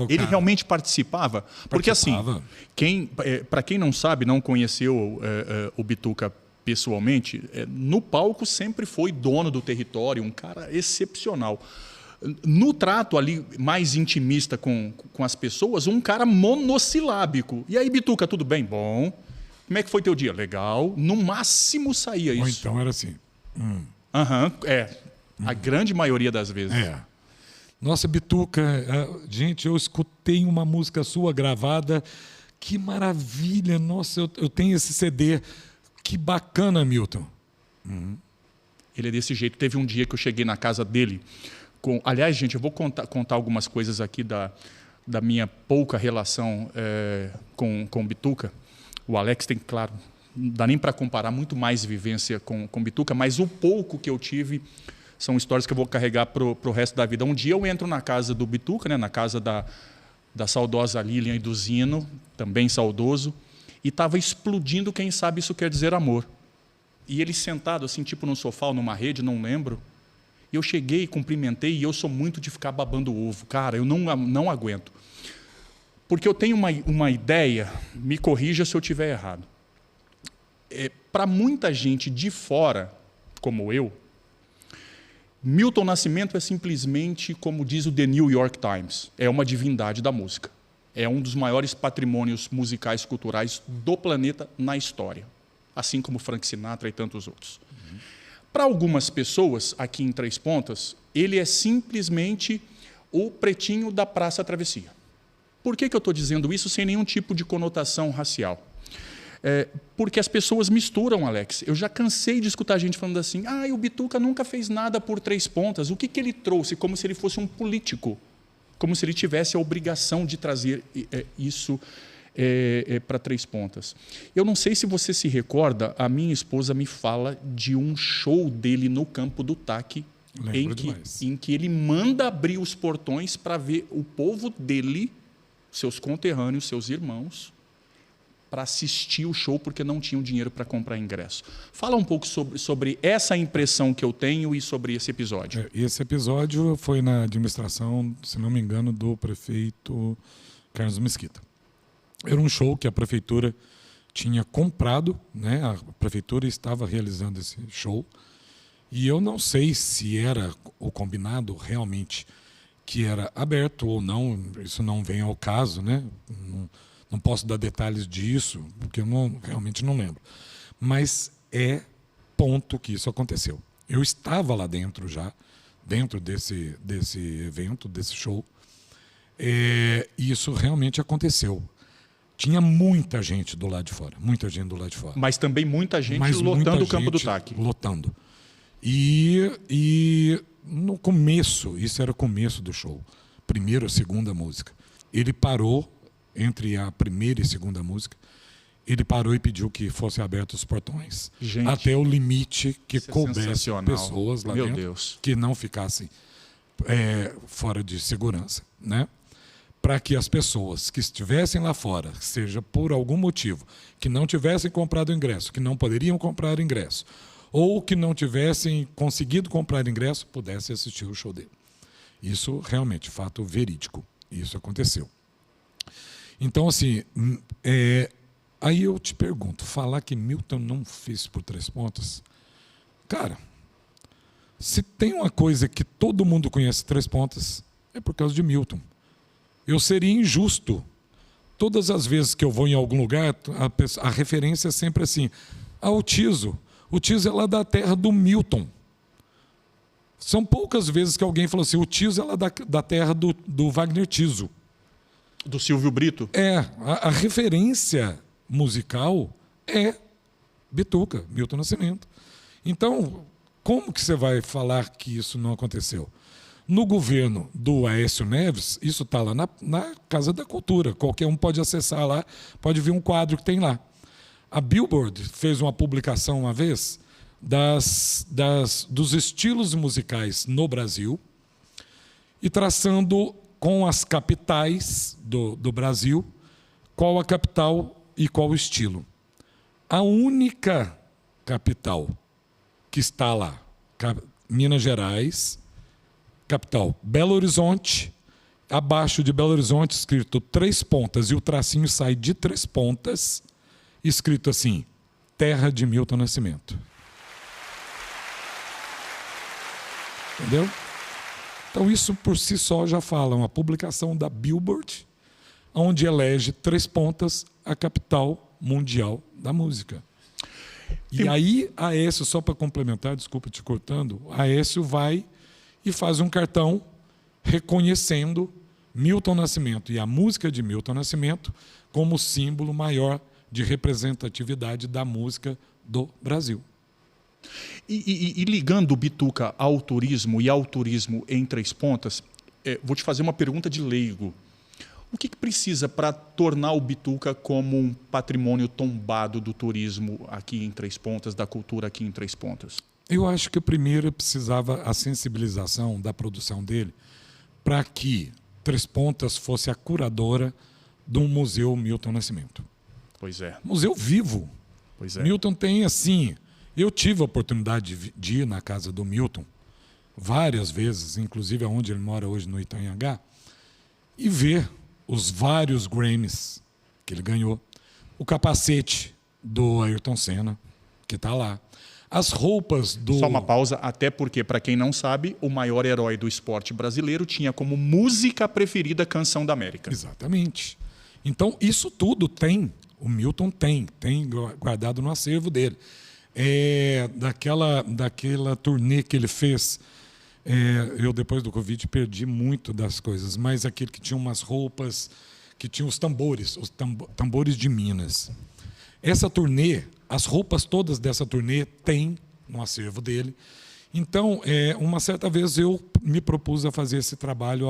Speaker 1: Ele realmente participava. Porque assim, para quem não sabe, não conheceu o Bituca pessoalmente, no palco sempre foi dono do território, um cara excepcional. No trato ali mais intimista com as pessoas, um cara monossilábico. E aí, Bituca, tudo bem? Bom. Como é que foi teu dia? Legal. No máximo saía isso.
Speaker 2: Ou então era assim.
Speaker 1: A grande maioria das vezes.
Speaker 2: Nossa, Bituca, gente, eu escutei uma música sua gravada. Que maravilha. Nossa, eu tenho esse CD. Que bacana, Milton.
Speaker 1: Ele é desse jeito. Teve um dia que eu cheguei na casa dele. Aliás, gente, eu vou contar algumas coisas aqui da minha pouca relação com o Bituca. O Alex tem, claro, não dá nem para comparar, muito mais vivência com o Bituca, mas o pouco que eu tive são histórias que eu vou carregar para o resto da vida. Um dia eu entro na casa do Bituca, né, na casa da saudosa Lilian e do Zino, também saudoso, e estava explodindo Quem Sabe Isso Quer Dizer Amor. E ele sentado, assim, tipo num sofá ou numa rede, não lembro. E eu cheguei, cumprimentei, e eu sou muito de ficar babando ovo. Cara, eu não aguento. Porque eu tenho uma ideia, me corrija se eu estiver errado. Para muita gente de fora, como eu, Milton Nascimento é simplesmente, como diz o The New York Times, é uma divindade da música. É um dos maiores patrimônios musicais culturais do planeta na história. Assim como Frank Sinatra e tantos outros. Para algumas pessoas, aqui em Três Pontas, ele é simplesmente o pretinho da Praça Travessia. Por que eu estou dizendo isso sem nenhum tipo de conotação racial? Porque as pessoas misturam, Alex. Eu já cansei de escutar gente falando assim, o Bituca nunca fez nada por Três Pontas. O que ele trouxe? Como se ele fosse um político. Como se ele tivesse a obrigação de trazer isso para Três Pontas. Eu não sei se você se recorda, a minha esposa me fala de um show dele no Campo do Taque
Speaker 2: Lembro demais.
Speaker 1: em que ele manda abrir os portões para ver o povo dele, seus conterrâneos, seus irmãos, para assistir o show porque não tinham dinheiro para comprar ingresso. Fala um pouco sobre essa impressão que eu tenho e sobre esse episódio.
Speaker 2: Esse episódio foi na administração, se não me engano, do prefeito Carlos Mesquita. Era um show que a prefeitura tinha comprado, né? A prefeitura estava realizando esse show, e eu não sei se era o combinado realmente que era aberto ou não, isso não vem ao caso, né? Não posso dar detalhes disso, porque eu realmente não lembro. Mas é ponto que isso aconteceu. Eu estava lá dentro já, dentro desse evento, desse show, e isso realmente aconteceu. Tinha muita gente do lado de fora, muita gente do lado de fora.
Speaker 1: Mas também muita gente lotando o campo do TAC.
Speaker 2: Lotando. E no começo, isso era o começo do show, primeira ou segunda música, ele parou, entre a primeira e segunda música, ele parou e pediu que fossem abertos os portões.
Speaker 1: Gente,
Speaker 2: até o limite que coubesse
Speaker 1: sensacional.
Speaker 2: Pessoas lá
Speaker 1: Meu
Speaker 2: dentro
Speaker 1: Deus.
Speaker 2: que não ficassem fora de segurança, né? Para que as pessoas que estivessem lá fora, seja por algum motivo, que não tivessem comprado ingresso, que não poderiam comprar ingresso, ou que não tivessem conseguido comprar ingresso, pudessem assistir o show dele. Isso realmente, fato verídico. Isso aconteceu. Então, assim, aí eu te pergunto, falar que Milton não fez por 3 pontas, cara, se tem uma coisa que todo mundo conhece 3 pontas, é por causa de Milton. Eu seria injusto. Todas as vezes que eu vou em algum lugar, a referência é sempre assim, o Tiso. O Tiso é lá da terra do Milton. São poucas vezes que alguém falou assim, o Tiso é lá da terra do Wagner Tiso.
Speaker 1: Do Silvio Brito?
Speaker 2: A referência musical é Bituca, Milton Nascimento. Então, como que você vai falar que isso não aconteceu? No governo do Aécio Neves, isso está lá na Casa da Cultura. Qualquer um pode acessar lá, pode ver um quadro que tem lá. A Billboard fez uma publicação uma vez dos estilos musicais no Brasil e traçando com as capitais do Brasil, qual a capital e qual o estilo. A única capital que está lá, Minas Gerais, capital Belo Horizonte, abaixo de Belo Horizonte escrito 3 pontas, e o tracinho sai de 3 pontas, escrito assim, terra de Milton Nascimento. Entendeu? Então, isso por si só já fala, uma publicação da Billboard, onde elege 3 pontas a capital mundial da música. E aí, a Aécio, só para complementar, desculpa te cortando, a Aécio vai e faz um cartão reconhecendo Milton Nascimento e a música de Milton Nascimento como símbolo maior de representatividade da música do Brasil.
Speaker 1: E ligando o Bituca ao turismo e ao turismo em 3 pontas, vou te fazer uma pergunta de leigo. O que precisa para tornar o Bituca como um patrimônio tombado do turismo aqui em 3 pontas, da cultura aqui em 3 pontas?
Speaker 2: Eu acho que o primeiro precisava a sensibilização da produção dele para que 3 pontas fosse a curadora do Museu Milton Nascimento.
Speaker 1: Pois é.
Speaker 2: Museu vivo.
Speaker 1: Pois é.
Speaker 2: Milton tem assim... Eu tive a oportunidade de ir na casa do Milton várias vezes, inclusive onde ele mora hoje, no Itanhangá, e ver os vários Grammys que ele ganhou, o capacete do Ayrton Senna, que está lá, as roupas do...
Speaker 1: Só uma pausa, até porque, para quem não sabe, o maior herói do esporte brasileiro tinha como música preferida a Canção da América.
Speaker 2: Exatamente. Então, isso tudo o Milton tem guardado no acervo dele. Daquela turnê que ele fez, eu depois do Covid perdi muito das coisas, mas aquele que tinha umas roupas, que tinha os tambores de Minas. Essa turnê, as roupas todas dessa turnê tem no acervo dele. Então, uma certa vez eu me propus a fazer esse trabalho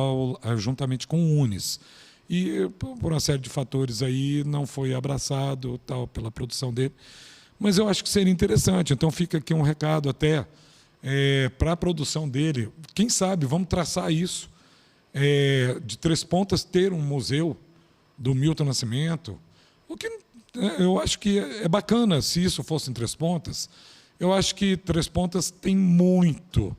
Speaker 2: juntamente com o Unis. E por uma série de fatores aí não foi abraçado pela produção dele. Mas eu acho que seria interessante. Então fica aqui um recado até para a produção dele. Quem sabe, vamos traçar isso. De Três Pontas ter um museu do Milton Nascimento. O que eu acho que é bacana se isso fosse em Três Pontas. Eu acho que Três Pontas tem muito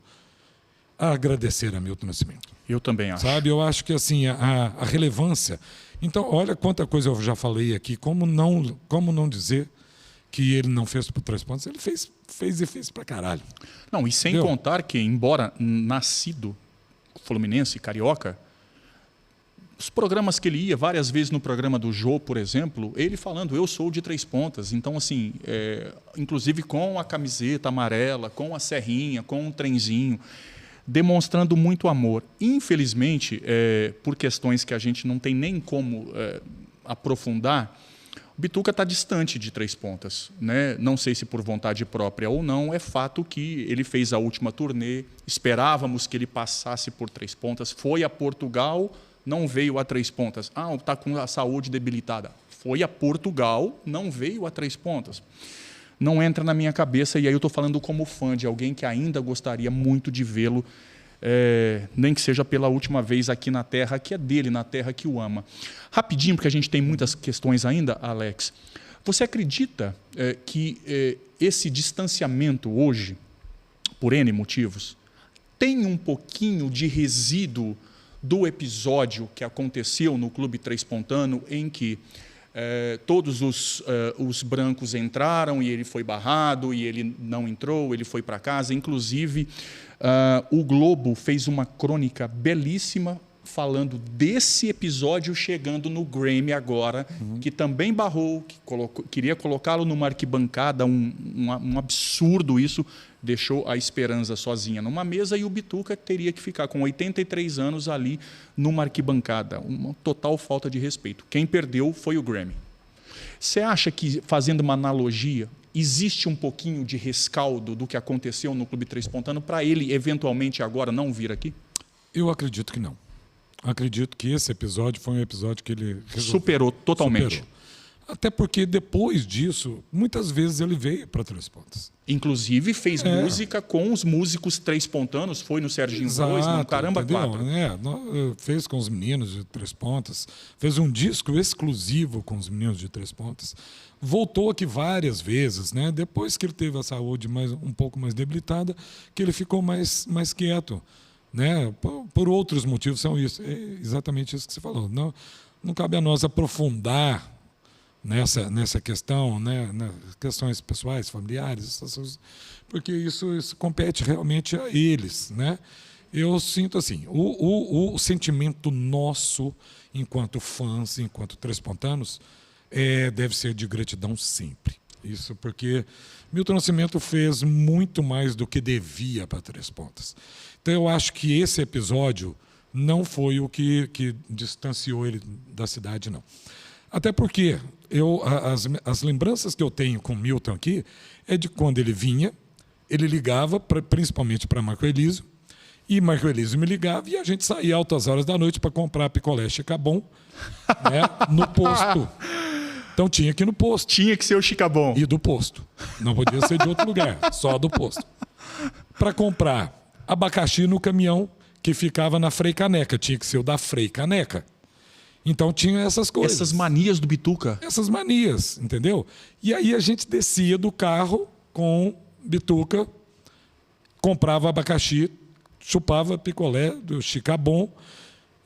Speaker 2: a agradecer a Milton Nascimento.
Speaker 1: Eu também acho.
Speaker 2: Sabe, eu acho que assim a relevância. Então, olha quanta coisa eu já falei aqui. Como não dizer que ele não fez por Três Pontas? Ele fez pra caralho.
Speaker 1: Não, e sem contar que, embora nascido fluminense, carioca, os programas que ele ia, várias vezes no programa do Jô, por exemplo, ele falando, eu sou de Três Pontas. Então, assim, inclusive com a camiseta amarela, com a serrinha, com um trenzinho, demonstrando muito amor. Infelizmente, por questões que a gente não tem nem como aprofundar, o Bituca está distante de Três Pontas, né? Não sei se por vontade própria ou não, é fato que ele fez a última turnê, esperávamos que ele passasse por Três Pontas, foi a Portugal, não veio a Três Pontas. Ah, está com a saúde debilitada. Foi a Portugal, não veio a Três Pontas. Não entra na minha cabeça, e aí eu estou falando como fã de alguém que ainda gostaria muito de vê-lo, nem que seja pela última vez aqui na terra que é dele, na terra que o ama. Rapidinho, porque a gente tem muitas questões ainda, Alex. Você acredita que esse distanciamento hoje, por N motivos, tem um pouquinho de resíduo do episódio que aconteceu no Clube Três Pontano, em que todos os brancos entraram e ele foi barrado, e ele não entrou, ele foi para casa. Inclusive, o Globo fez uma crônica belíssima falando desse episódio chegando no Grammy agora, que também barrou, que queria colocá-lo numa arquibancada, um absurdo isso, deixou a Esperança sozinha numa mesa e o Bituca teria que ficar com 83 anos ali numa arquibancada. Uma total falta de respeito. Quem perdeu foi o Grammy. Você acha que, fazendo uma analogia, existe um pouquinho de rescaldo do que aconteceu no Clube Três Pontano para ele, eventualmente, agora não vir aqui?
Speaker 2: Eu acredito que não. Acredito que esse episódio foi um episódio que ele
Speaker 1: superou totalmente.
Speaker 2: Superou. Até porque depois disso, muitas vezes ele veio para Três Pontas.
Speaker 1: Inclusive fez música com os músicos três pontanos, foi no Serginho 2, no Caramba 4.
Speaker 2: Fez com os meninos de Três Pontas, fez um disco exclusivo com os meninos de Três Pontas. Voltou aqui várias vezes, né? Depois que ele teve a saúde um pouco mais debilitada, que ele ficou mais quieto. Né? Por outros motivos são isso. É exatamente isso que você falou. Não cabe a nós aprofundar nessa questão, né? Nas questões pessoais, familiares, porque isso compete realmente a eles. Né? Eu sinto assim, o sentimento nosso, enquanto fãs, enquanto Três Pontanos, deve ser de gratidão sempre. Isso porque Milton Nascimento fez muito mais do que devia para Três Pontas. Então, eu acho que esse episódio não foi o que distanciou ele da cidade, não. Até porque as lembranças que eu tenho com Milton aqui é de quando ele vinha, ele ligava principalmente para Marco Elísio, e Marco Elísio me ligava e a gente saía altas horas da noite para comprar picolé Chicabon, né, no posto. Então tinha que ir no posto.
Speaker 1: Tinha que ser o Chicabon.
Speaker 2: E do posto. Não podia ser de outro lugar, só do posto. Para comprar abacaxi no caminhão que ficava na Frei Caneca. Tinha que ser o da Frei Caneca. Então tinha essas coisas.
Speaker 1: Essas manias do Bituca.
Speaker 2: Essas manias, entendeu? E aí a gente descia do carro com Bituca, comprava abacaxi, chupava picolé do Chicabon.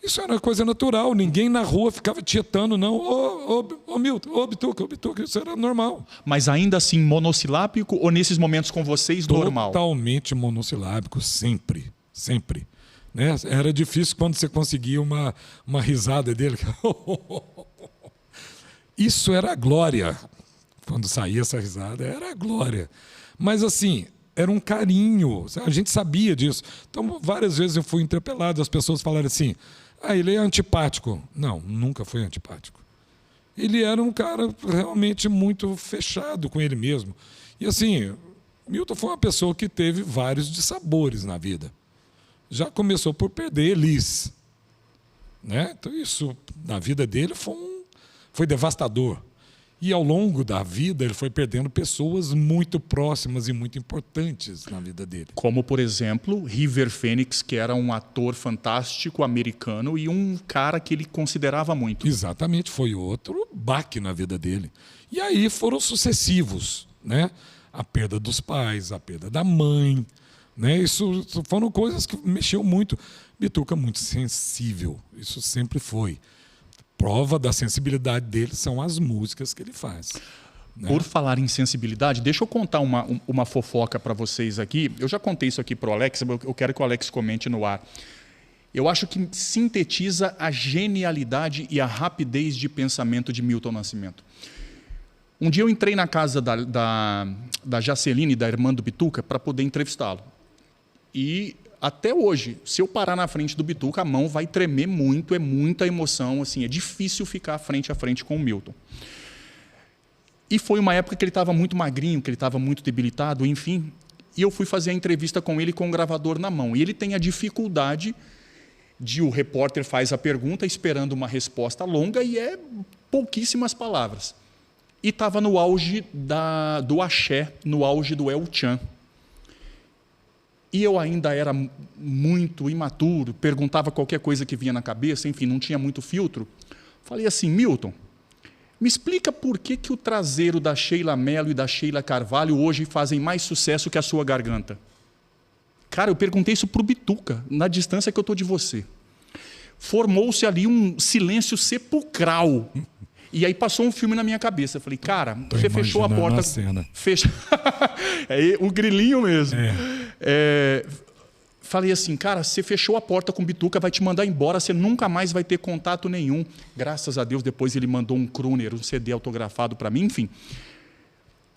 Speaker 2: Isso era uma coisa natural. Ninguém na rua ficava tietando, não. Ô Milton, ô Bituca, isso era normal.
Speaker 1: Mas ainda assim monossilábico ou nesses momentos com vocês normal?
Speaker 2: Totalmente monossilábico, sempre. Sempre. Né? Era difícil quando você conseguia uma risada dele. Isso era a glória. Quando saía essa risada, era a glória. Mas assim, era um carinho. A gente sabia disso. Então, várias vezes eu fui interpelado, as pessoas falaram assim, ele é antipático. Não, nunca foi antipático. Ele era um cara realmente muito fechado com ele mesmo. E assim, Milton foi uma pessoa que teve vários dissabores na vida. Já começou por perder Elis. Né? Então isso, na vida dele, foi devastador. E ao longo da vida ele foi perdendo pessoas muito próximas e muito importantes na vida dele.
Speaker 1: Como, por exemplo, River Phoenix, que era um ator fantástico americano e um cara que ele considerava muito.
Speaker 2: Exatamente, foi outro baque na vida dele. E aí foram sucessivos, né? A perda dos pais, a perda da mãe, né? Isso foram coisas que mexeu muito. Bituca muito sensível, isso sempre foi. Prova da sensibilidade dele são as músicas que ele faz. Né?
Speaker 1: Por falar em sensibilidade, deixa eu contar uma fofoca para vocês aqui. Eu já contei isso aqui para o Alex, eu quero que o Alex comente no ar. Eu acho que sintetiza a genialidade e a rapidez de pensamento de Milton Nascimento. Um dia eu entrei na casa da Jaceline, da irmã do Bituca, para poder entrevistá-lo. E até hoje, se eu parar na frente do Bituca, a mão vai tremer muito, é muita emoção, assim, é difícil ficar frente a frente com o Milton. E foi uma época que ele estava muito magrinho, que ele estava muito debilitado, enfim. E eu fui fazer a entrevista com ele com o gravador na mão. E ele tem a dificuldade de o repórter faz a pergunta esperando uma resposta longa e é pouquíssimas palavras. E estava no auge do axé, no auge do El Chan. E eu ainda era muito imaturo, perguntava qualquer coisa que vinha na cabeça, enfim, não tinha muito filtro. Falei assim, Milton, me explica por que o traseiro da Sheila Mello e da Sheila Carvalho hoje fazem mais sucesso que a sua garganta. Cara, eu perguntei isso para o Bituca, na distância que eu estou de você. Formou-se ali um silêncio sepulcral. E aí passou um filme na minha cabeça. Eu falei, cara, você fechou a porta. Fecha... é o grilinho mesmo. Falei assim, cara, você fechou a porta com o Bituca, vai te mandar embora, você nunca mais vai ter contato nenhum. Graças a Deus, depois ele mandou um crooner, um CD autografado para mim, enfim.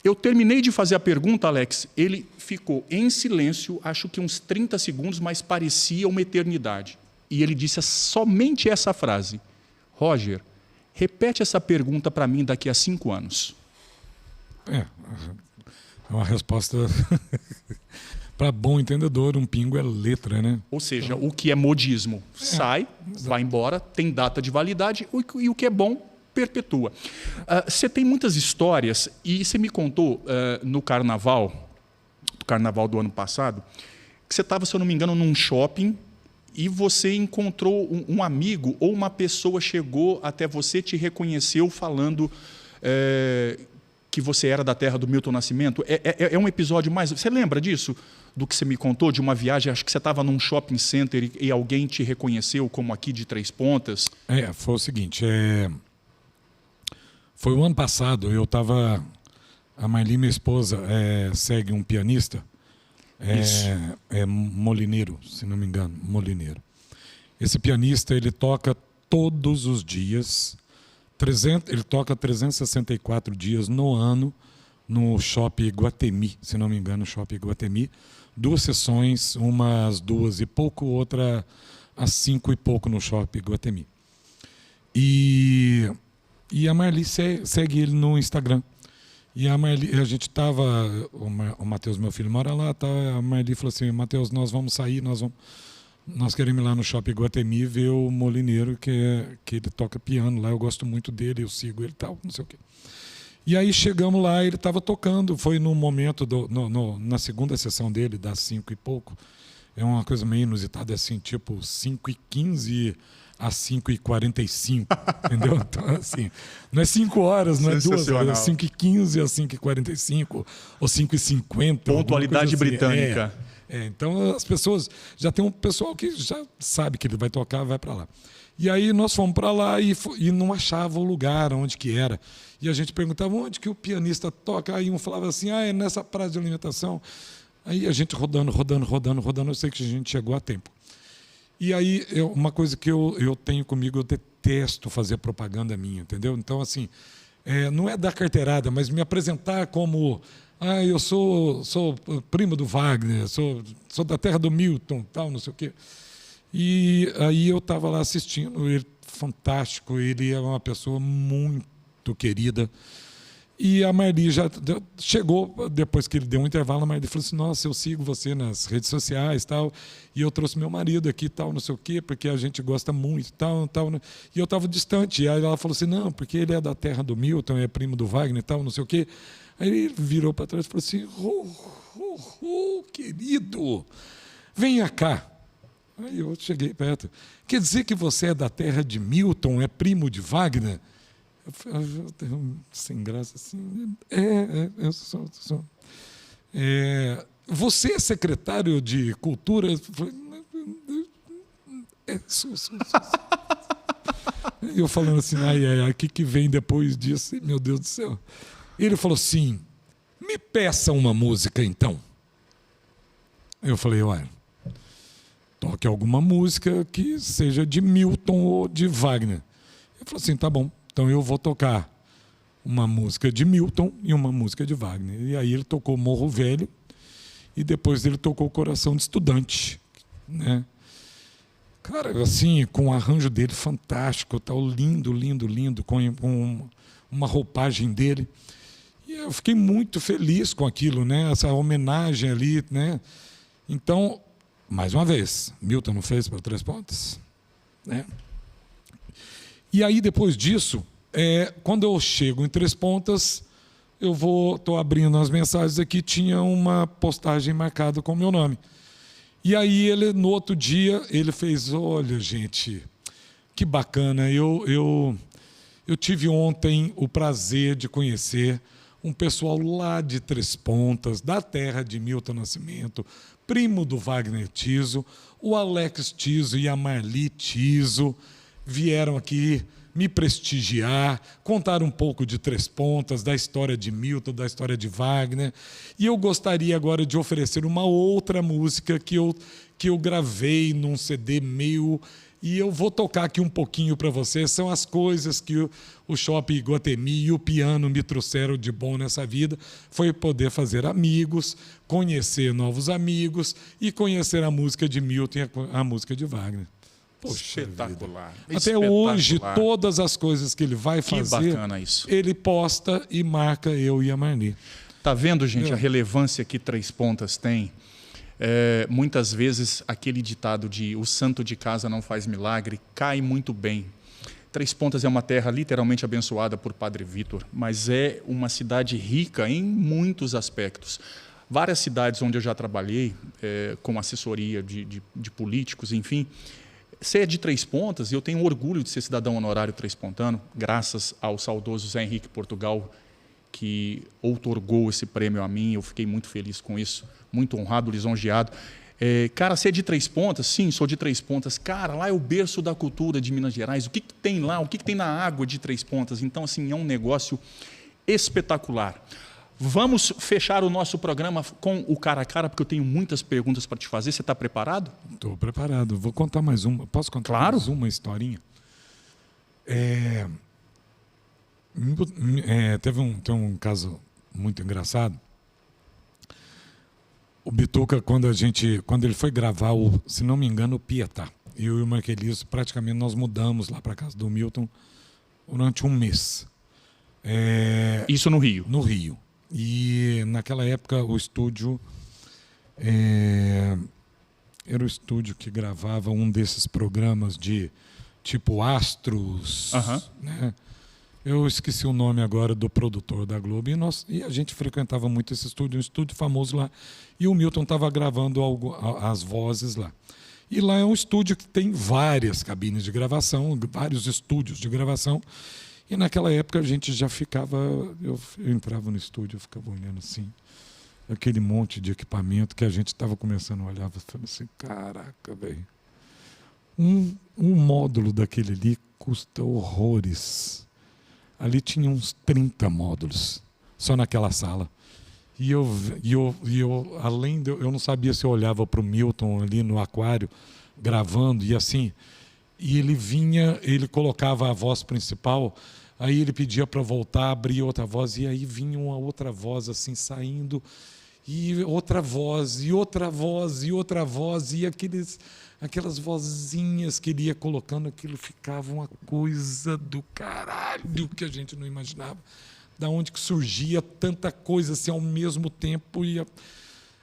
Speaker 1: Eu terminei de fazer a pergunta, Alex, ele ficou em silêncio, acho que uns 30 segundos, mas parecia uma eternidade. E ele disse somente essa frase, Roger, repete essa pergunta para mim daqui a 5 anos.
Speaker 2: É uma resposta... Para bom entendedor, um pingo é letra, né?
Speaker 1: Ou seja, o que é modismo sai, vai embora, tem data de validade, e o que é bom perpetua. Você tem muitas histórias, e você me contou no carnaval do ano passado, que você estava, se eu não me engano, num shopping e você encontrou um amigo ou uma pessoa chegou até você, te reconheceu falando que você era da terra do Milton Nascimento. É um episódio mais... Você lembra disso? Do que você me contou, de uma viagem, acho que você estava num shopping center e alguém te reconheceu como aqui de Três Pontas?
Speaker 2: Foi o seguinte, foi o ano passado, eu estava... A Marli, minha esposa, segue um pianista, Molineiro, se não me engano, Molineiro. Esse pianista, ele toca todos os dias, ele toca 364 dias no ano, no Shopping Iguatemi, se não me engano, Shopping Iguatemi, 2 sessões, uma às 2 e pouco, outra às 5 e pouco no Shopping Iguatemi. E a Marli segue ele no Instagram. E a Marli, a gente estava, o Matheus, meu filho, mora lá, a Marli falou assim, Matheus, nós vamos sair, nós queremos ir lá no Shopping Iguatemi ver o Molineiro, que ele toca piano lá, eu gosto muito dele, eu sigo ele e tal, não sei o quê. E aí chegamos lá, ele estava tocando, foi no momento, na segunda sessão dele, das 5 e pouco, é uma coisa meio inusitada, assim, tipo 5h15 a 5h45, entendeu? Então, assim, não é 5 horas, não é 2 horas, é 5h15 a 5h45, ou 5h50.
Speaker 1: Pontualidade assim. Britânica.
Speaker 2: Então, as pessoas, já tem um pessoal que já sabe que ele vai tocar, vai para lá. E aí nós fomos para lá e não achava o lugar onde que era. E a gente perguntava onde que o pianista toca. Aí um falava assim, é nessa praça de alimentação. Aí a gente rodando, eu sei que a gente chegou a tempo. E aí, uma coisa que eu tenho comigo, eu detesto fazer propaganda minha, entendeu? Então, assim, não é dar carteirada, mas me apresentar como... eu sou primo do Wagner, sou da terra do Milton, tal, não sei o quê. E aí eu estava lá assistindo, ele fantástico, ele é uma pessoa muito querida. E a Marli já chegou, depois que ele deu um intervalo, a Marli falou assim, nossa, eu sigo você nas redes sociais, tal, e eu trouxe meu marido aqui, tal, não sei o quê, porque a gente gosta muito, tal, tal. Né? E eu estava distante, e aí ela falou assim, não, porque ele é da terra do Milton, é primo do Wagner, tal, não sei o quê. Aí ele virou para trás e falou assim, querido, venha cá. Aí eu cheguei perto. Quer dizer que você é da terra de Milton, é primo de Wagner? Eu, sem graça assim. Eu sou. Você é secretário de Cultura? Eu falei, sou. Eu falando assim, o que vem depois disso? Meu Deus do céu. Ele falou assim, me peça uma música então. Eu falei, olha, toque alguma música que seja de Milton ou de Wagner. Ele falou assim, tá bom. Então eu vou tocar uma música de Milton e uma música de Wagner. E aí ele tocou Morro Velho e depois ele tocou Coração de Estudante, né? Cara, assim, com o arranjo dele fantástico, tal, lindo, com uma roupagem dele. E eu fiquei muito feliz com aquilo, né? Essa homenagem ali, né? Então, mais uma vez, Milton não fez para Três Pontas, né? E aí, depois disso, quando eu chego em Três Pontas, estou abrindo as mensagens aqui, tinha uma postagem marcada com o meu nome. E aí, no outro dia, ele fez, olha, gente, que bacana, eu tive ontem o prazer de conhecer um pessoal lá de Três Pontas, da terra de Milton Nascimento, primo do Wagner Tiso, o Alex Tiso e a Marli Tiso, vieram aqui me prestigiar, contar um pouco de Três Pontas, da história de Milton, da história de Wagner. E eu gostaria agora de oferecer uma outra música que eu gravei num CD meu, e eu vou tocar aqui um pouquinho para vocês. São as coisas que o Shopping Iguatemi e o piano me trouxeram de bom nessa vida. Foi poder fazer amigos, conhecer novos amigos e conhecer a música de Milton e a música de Wagner. Poxa,
Speaker 1: espetacular.
Speaker 2: Até hoje, todas as coisas que ele vai fazer, ele posta e marca eu e a Marli.
Speaker 1: Tá vendo, gente, a relevância que Três Pontas tem? Muitas vezes aquele ditado de o santo de casa não faz milagre cai muito bem. Três Pontas é uma terra literalmente abençoada por Padre Vítor, mas é uma cidade rica em muitos aspectos. Várias cidades onde eu já trabalhei, com assessoria de políticos, enfim, ser de Três Pontas, e eu tenho orgulho de ser cidadão honorário três-pontano, graças ao saudoso Zé Henrique Portugal, que outorgou esse prêmio a mim. Eu fiquei muito feliz com isso, muito honrado, lisonjeado. Cara, ser de Três Pontas? Sim, sou de Três Pontas. Cara, lá é o berço da cultura de Minas Gerais. O que tem lá? O que tem na água de Três Pontas? Então, assim, é um negócio espetacular. Vamos fechar o nosso programa com o cara a cara, porque eu tenho muitas perguntas para te fazer. Você está preparado?
Speaker 2: Estou preparado. Vou contar mais uma. Posso contar mais uma historinha? Tem um caso muito engraçado. O Bituca, quando ele foi gravar, se não me engano, o Pietá, eu e o Marquelis, praticamente nós mudamos lá para casa do Milton durante um mês.
Speaker 1: Isso no Rio?
Speaker 2: No Rio. E naquela época o estúdio era o estúdio que gravava um desses programas de tipo Astros, né? Eu esqueci o nome agora do produtor da Globo, e a gente frequentava muito esse estúdio, um estúdio famoso lá, e o Milton estava gravando as vozes lá. E lá é um estúdio que tem várias cabines de gravação, vários estúdios de gravação. E naquela época a gente já ficava... Eu entrava no estúdio, eu ficava olhando assim, aquele monte de equipamento que a gente estava começando a olhar, falando assim, caraca, velho. Um módulo daquele ali custa horrores. Ali tinha uns 30 módulos, só naquela sala. E eu além de... Eu não sabia se eu olhava para o Milton ali no aquário, gravando, e assim... E ele vinha, ele colocava a voz principal, aí ele pedia para voltar, abrir outra voz, e aí vinha uma outra voz assim saindo, e outra voz, e outra voz, e outra voz, e aquelas vozinhas que ele ia colocando, aquilo ficava uma coisa do caralho que a gente não imaginava. da onde que surgia tanta coisa assim ao mesmo tempo e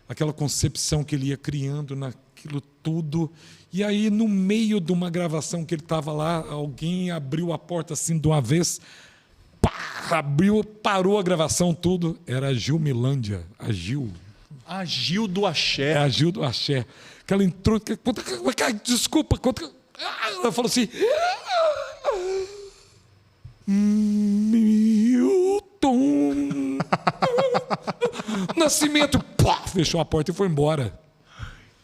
Speaker 2: aquela concepção que ele ia criando naquilo tudo. E aí, no meio de uma gravação que ele estava lá, alguém abriu a porta assim de uma vez, pá, abriu, parou a gravação, tudo. Era a Gil Milândia, a Gil.
Speaker 1: A Gil do Axé.
Speaker 2: É a Gil do Axé. Que ela entrou, desculpa, ela falou assim... Milton Nascimento, pá, fechou a porta e foi embora.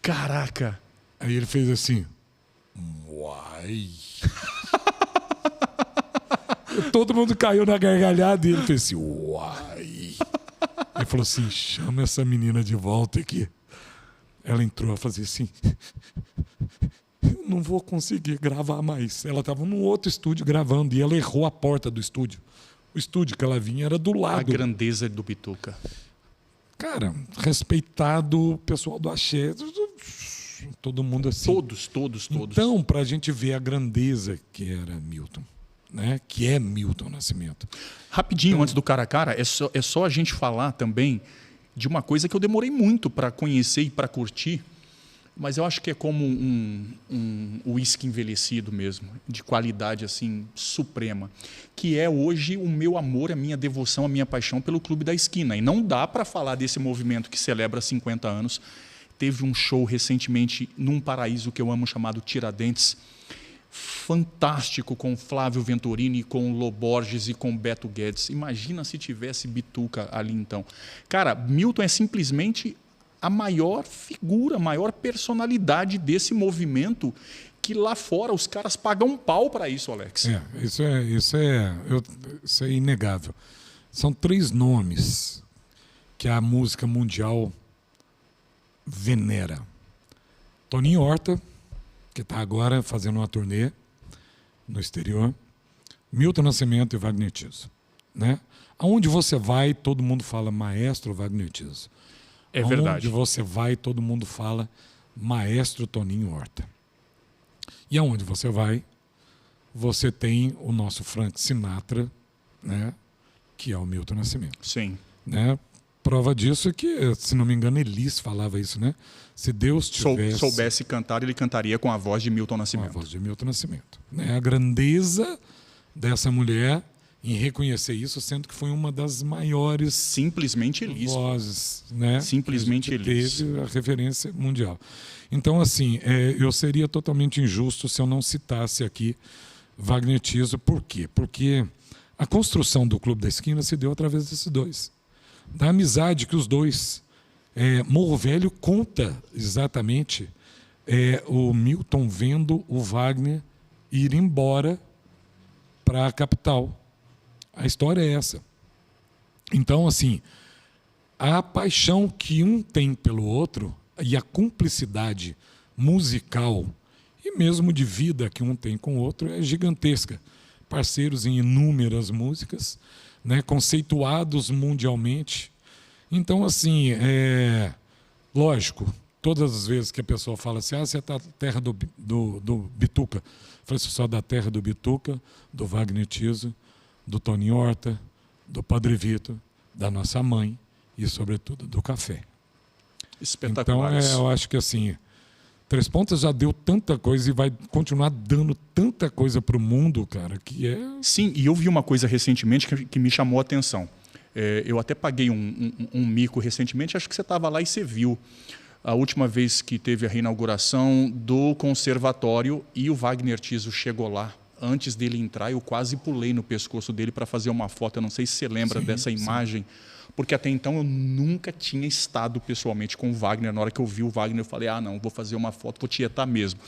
Speaker 1: Caraca.
Speaker 2: Aí ele fez assim, uai. Todo mundo caiu na gargalhada e ele fez assim, uai. Ele falou assim, chama essa menina de volta aqui. Ela entrou a fazer assim, eu não vou conseguir gravar mais. Ela estava num outro estúdio gravando e ela errou a porta do estúdio. O estúdio que ela vinha era do lado.
Speaker 1: A grandeza do Bituca.
Speaker 2: Cara, respeitado pessoal do Axé, todo mundo assim.
Speaker 1: Todos.
Speaker 2: Então, para a gente ver a grandeza que era Milton, né? Que é Milton Nascimento.
Speaker 1: Rapidinho, antes do cara a cara, é só a gente falar também de uma coisa que eu demorei muito para conhecer e para curtir, mas eu acho que é como um uísque envelhecido mesmo, de qualidade assim suprema, que é hoje o meu amor, a minha devoção, a minha paixão pelo Clube da Esquina. E não dá para falar desse movimento que celebra 50 anos. Teve um show recentemente num paraíso que eu amo chamado Tiradentes, fantástico, com Flávio Venturini, com Lô Borges e com Beto Guedes. Imagina se tivesse Bituca ali então. Cara, Milton é simplesmente a maior figura, a maior personalidade desse movimento, que lá fora os caras pagam um pau para isso, Alex.
Speaker 2: Isso é inegável. São 3 nomes que a música mundial venera. Toninho Horta, que está agora fazendo uma turnê no exterior, Milton Nascimento e Wagner Tiso. Né? Aonde você vai, todo mundo fala maestro Wagner Tiso.
Speaker 1: É verdade.
Speaker 2: Onde você vai, todo mundo fala maestro Toninho Horta. E aonde você vai, você tem o nosso Frank Sinatra, né? Que é o Milton Nascimento.
Speaker 1: Sim.
Speaker 2: Né? Prova disso é que, se não me engano, Elis falava isso, né? Se Deus
Speaker 1: soubesse cantar, ele cantaria com a voz de Milton Nascimento.
Speaker 2: Com a voz de Milton Nascimento. Né? A grandeza dessa mulher em reconhecer isso, sendo que foi uma das maiores
Speaker 1: simplesmente Elis.
Speaker 2: Vozes, né?
Speaker 1: Simplesmente Elis.
Speaker 2: Teve a referência mundial. Então, assim, eu seria totalmente injusto se eu não citasse aqui Wagner Tiso. Por quê? Porque a construção do Clube da Esquina se deu através desses dois. Da amizade que os dois... Morro Velho conta exatamente o Milton vendo o Wagner ir embora para a capital. A história é essa. Então, assim, a paixão que um tem pelo outro e a cumplicidade musical e mesmo de vida que um tem com o outro é gigantesca. Parceiros em inúmeras músicas, né, conceituados mundialmente. Então, assim, lógico, todas as vezes que a pessoa fala assim, você está na terra do Bituca. Eu falei, só da terra do Bituca, do Wagner Tiso, do Toninho Horta, do Padre Vitor, da nossa mãe e, sobretudo, do café.
Speaker 1: Espetacular.
Speaker 2: Então, eu acho que, assim, Três Pontas já deu tanta coisa e vai continuar dando tanta coisa para o mundo, cara, que é...
Speaker 1: Sim, e eu vi uma coisa recentemente que me chamou a atenção. Eu até paguei um mico recentemente, acho que você estava lá e você viu a última vez que teve a reinauguração do conservatório e o Wagner Tiso chegou lá. Antes dele entrar, eu quase pulei no pescoço dele para fazer uma foto. Eu não sei se você lembra dessa imagem, porque até então eu nunca tinha estado pessoalmente com o Wagner. Na hora que eu vi o Wagner, eu falei, não, vou fazer uma foto, vou tietar mesmo.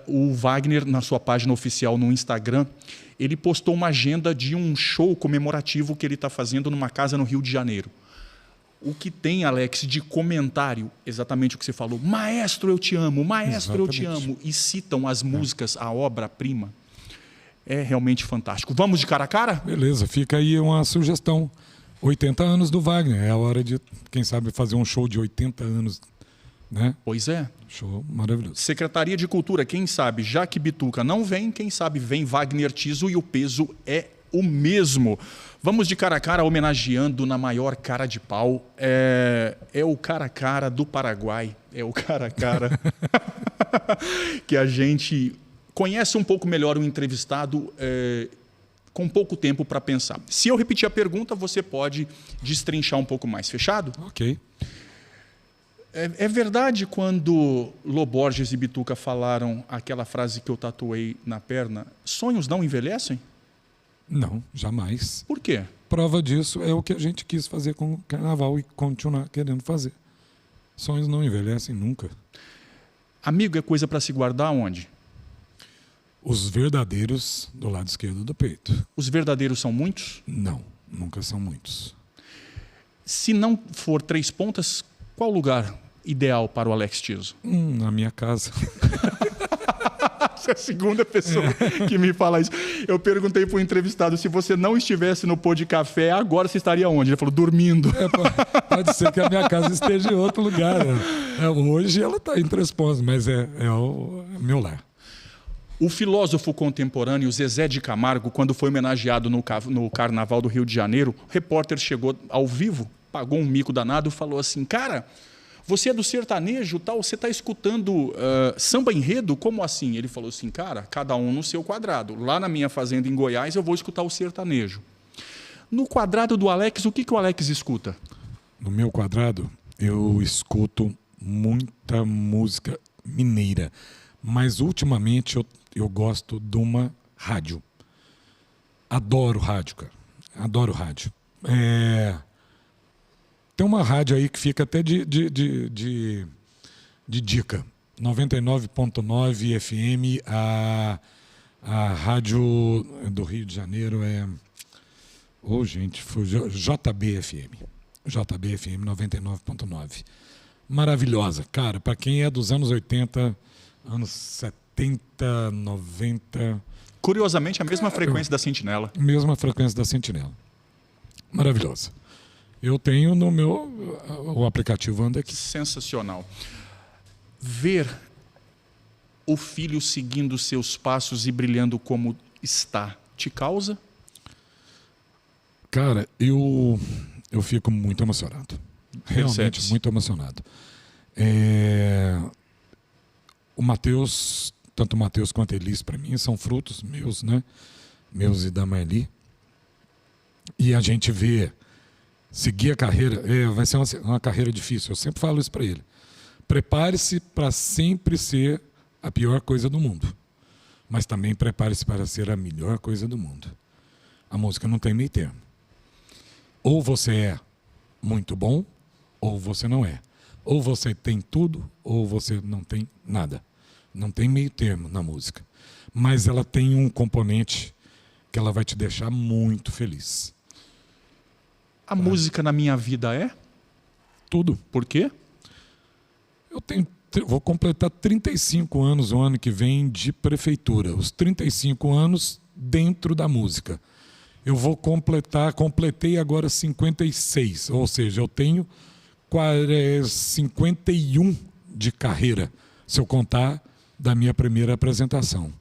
Speaker 1: O Wagner, na sua página oficial no Instagram, ele postou uma agenda de um show comemorativo que ele está fazendo numa casa no Rio de Janeiro. O que tem, Alex, de comentário, exatamente o que você falou, maestro, eu te amo, maestro, eu te amo, e citam as músicas, a obra-prima, é realmente fantástico. Vamos de cara a cara?
Speaker 2: Beleza, fica aí uma sugestão. 80 anos do Wagner, é a hora de, quem sabe, fazer um show de 80 anos, né?
Speaker 1: Pois é.
Speaker 2: Show maravilhoso.
Speaker 1: Secretaria de Cultura, quem sabe, já que Bituca não vem, quem sabe vem Wagner Tiso e o peso é o mesmo. Vamos de cara a cara, homenageando na maior cara de pau. É o cara a cara do Paraguai. É o cara a cara que a gente conhece um pouco melhor o entrevistado com pouco tempo para pensar. Se eu repetir a pergunta, você pode destrinchar um pouco mais. Fechado?
Speaker 2: Ok.
Speaker 1: É verdade quando Lô Borges e Bituca falaram aquela frase que eu tatuei na perna, sonhos não envelhecem?
Speaker 2: Não, jamais.
Speaker 1: Por quê?
Speaker 2: Prova disso é o que a gente quis fazer com o carnaval e continuar querendo fazer. Sonhos não envelhecem nunca.
Speaker 1: Amigo é coisa para se guardar onde?
Speaker 2: Os verdadeiros do lado esquerdo do peito.
Speaker 1: Os verdadeiros são muitos?
Speaker 2: Não, nunca são muitos.
Speaker 1: Se não for 3 pontas, qual lugar ideal para o Alex Tiso?
Speaker 2: Na minha casa.
Speaker 1: Você é a segunda pessoa que me fala isso. Eu perguntei para o entrevistado, se você não estivesse no Pô de Café, agora você estaria onde? Ele falou, dormindo.
Speaker 2: Pode ser que a minha casa esteja em outro lugar. Hoje ela está em 3 pontos, mas é o meu lar.
Speaker 1: O filósofo contemporâneo Zezé de Camargo, quando foi homenageado no Carnaval do Rio de Janeiro, o repórter chegou ao vivo, pagou um mico danado e falou assim, cara, você é do sertanejo, tal, você está escutando samba enredo? Como assim? Ele falou assim, cara, cada um no seu quadrado. Lá na minha fazenda em Goiás eu vou escutar o sertanejo. No quadrado do Alex, o que o Alex escuta?
Speaker 2: No meu quadrado, eu escuto muita música mineira. Mas, ultimamente, eu gosto de uma rádio. Adoro rádio, cara. Adoro rádio. Tem uma rádio aí que fica até de dica. 99.9 FM, a rádio do Rio de Janeiro gente, foi JBFM. JBFM 99.9. Maravilhosa, cara. Para quem é dos anos 80, anos 70, 90...
Speaker 1: Curiosamente, a mesma frequência da Sentinela.
Speaker 2: Mesma frequência da Sentinela. Maravilhosa. Eu tenho no meu... O aplicativo anda aqui.
Speaker 1: Sensacional. Ver o filho seguindo seus passos e brilhando como está, te causa?
Speaker 2: Cara, eu fico muito emocionado. Realmente muito emocionado. O Matheus, tanto o Matheus quanto a Elis, para mim, são frutos meus, né? Meus e da Marli. E a gente vê seguir a carreira, vai ser uma carreira difícil. Eu sempre falo isso para ele. Prepare-se para sempre ser a pior coisa do mundo. Mas também prepare-se para ser a melhor coisa do mundo. A música não tem meio termo. Ou você é muito bom, ou você não é. Ou você tem tudo, ou você não tem nada. Não tem meio termo na música. Mas ela tem um componente que ela vai te deixar muito feliz.
Speaker 1: A música na minha vida é?
Speaker 2: Tudo.
Speaker 1: Por quê?
Speaker 2: Vou completar 35 anos o ano que vem de prefeitura. Os 35 anos dentro da música. Eu vou completei agora 56. Ou seja, eu tenho 51 de carreira, se eu contar da minha primeira apresentação.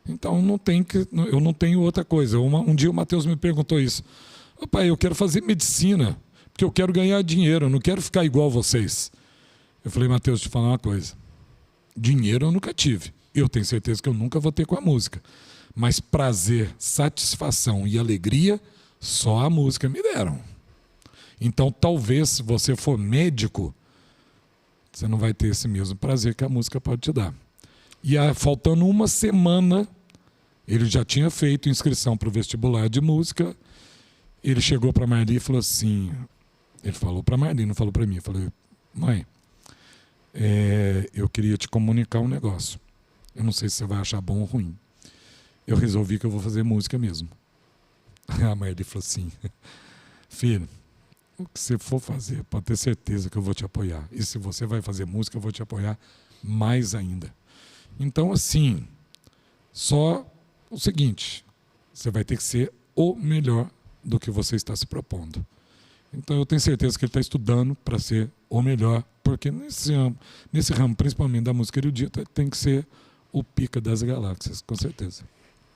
Speaker 2: Então eu não tenho outra coisa. Um dia o Matheus me perguntou isso. Pai, eu quero fazer medicina, porque eu quero ganhar dinheiro, eu não quero ficar igual vocês. Eu falei, Matheus, te falar uma coisa. Dinheiro eu nunca tive. Eu tenho certeza que eu nunca vou ter com a música. Mas prazer, satisfação e alegria, só a música me deram. Então, talvez, se você for médico, você não vai ter esse mesmo prazer que a música pode te dar. E faltando uma semana, ele já tinha feito inscrição para o vestibular de música. Ele chegou para a Marli e falou assim... Ele falou para a Marli, não falou para mim. Eu falei, mãe, eu queria te comunicar um negócio. Eu não sei se você vai achar bom ou ruim. Eu resolvi que eu vou fazer música mesmo. A Marli falou assim, filho, o que você for fazer, pode ter certeza que eu vou te apoiar. E se você vai fazer música, eu vou te apoiar mais ainda. Então, assim, só o seguinte, você vai ter que ser o melhor do que você está se propondo. Então, eu tenho certeza que ele está estudando para ser o melhor, porque nesse ramo, principalmente da música erudita, tem que ser o pica das galáxias, com certeza.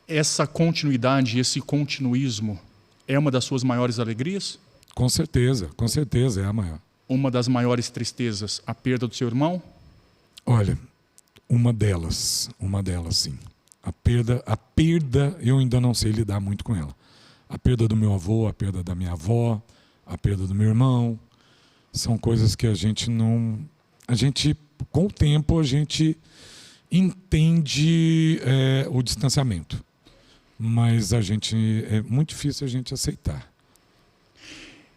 Speaker 1: Essa continuidade, esse continuismo, é uma das suas maiores alegrias?
Speaker 2: Com certeza é a maior.
Speaker 1: Uma das maiores tristezas, a perda do seu irmão?
Speaker 2: Olha, uma delas sim. A perda eu ainda não sei lidar muito com ela. A perda do meu avô, a perda da minha avó, a perda do meu irmão, são coisas que a gente, com o tempo, a gente entende o distanciamento. Mas é muito difícil a gente aceitar.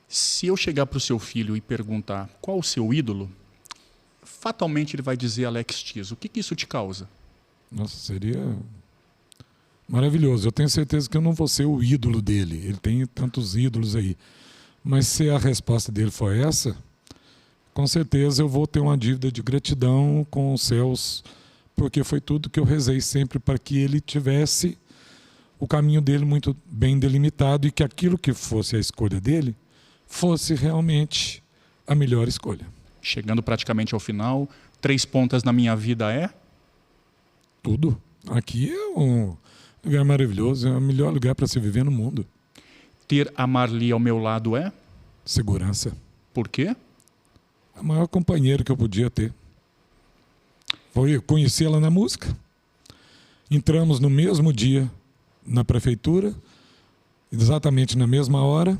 Speaker 1: Se eu chegar para o seu filho e perguntar qual o seu ídolo, fatalmente ele vai dizer Alex Tiso. O que isso te causa?
Speaker 2: Nossa, seria maravilhoso. Eu tenho certeza que eu não vou ser o ídolo dele. Ele tem tantos ídolos aí. Mas se a resposta dele for essa, com certeza eu vou ter uma dívida de gratidão com os céus, porque foi tudo que eu rezei sempre para que ele tivesse o caminho dele muito bem delimitado e que aquilo que fosse a escolha dele fosse realmente a melhor escolha.
Speaker 1: Chegando praticamente ao final, 3 pontas na minha vida é?
Speaker 2: Tudo. Aqui é um lugar maravilhoso, é o melhor lugar para se viver no mundo.
Speaker 1: Ter a Marli ao meu lado é?
Speaker 2: Segurança.
Speaker 1: Por quê?
Speaker 2: A maior companheira que eu podia ter. Foi conhecê-la na música. Entramos no mesmo dia na prefeitura, exatamente na mesma hora.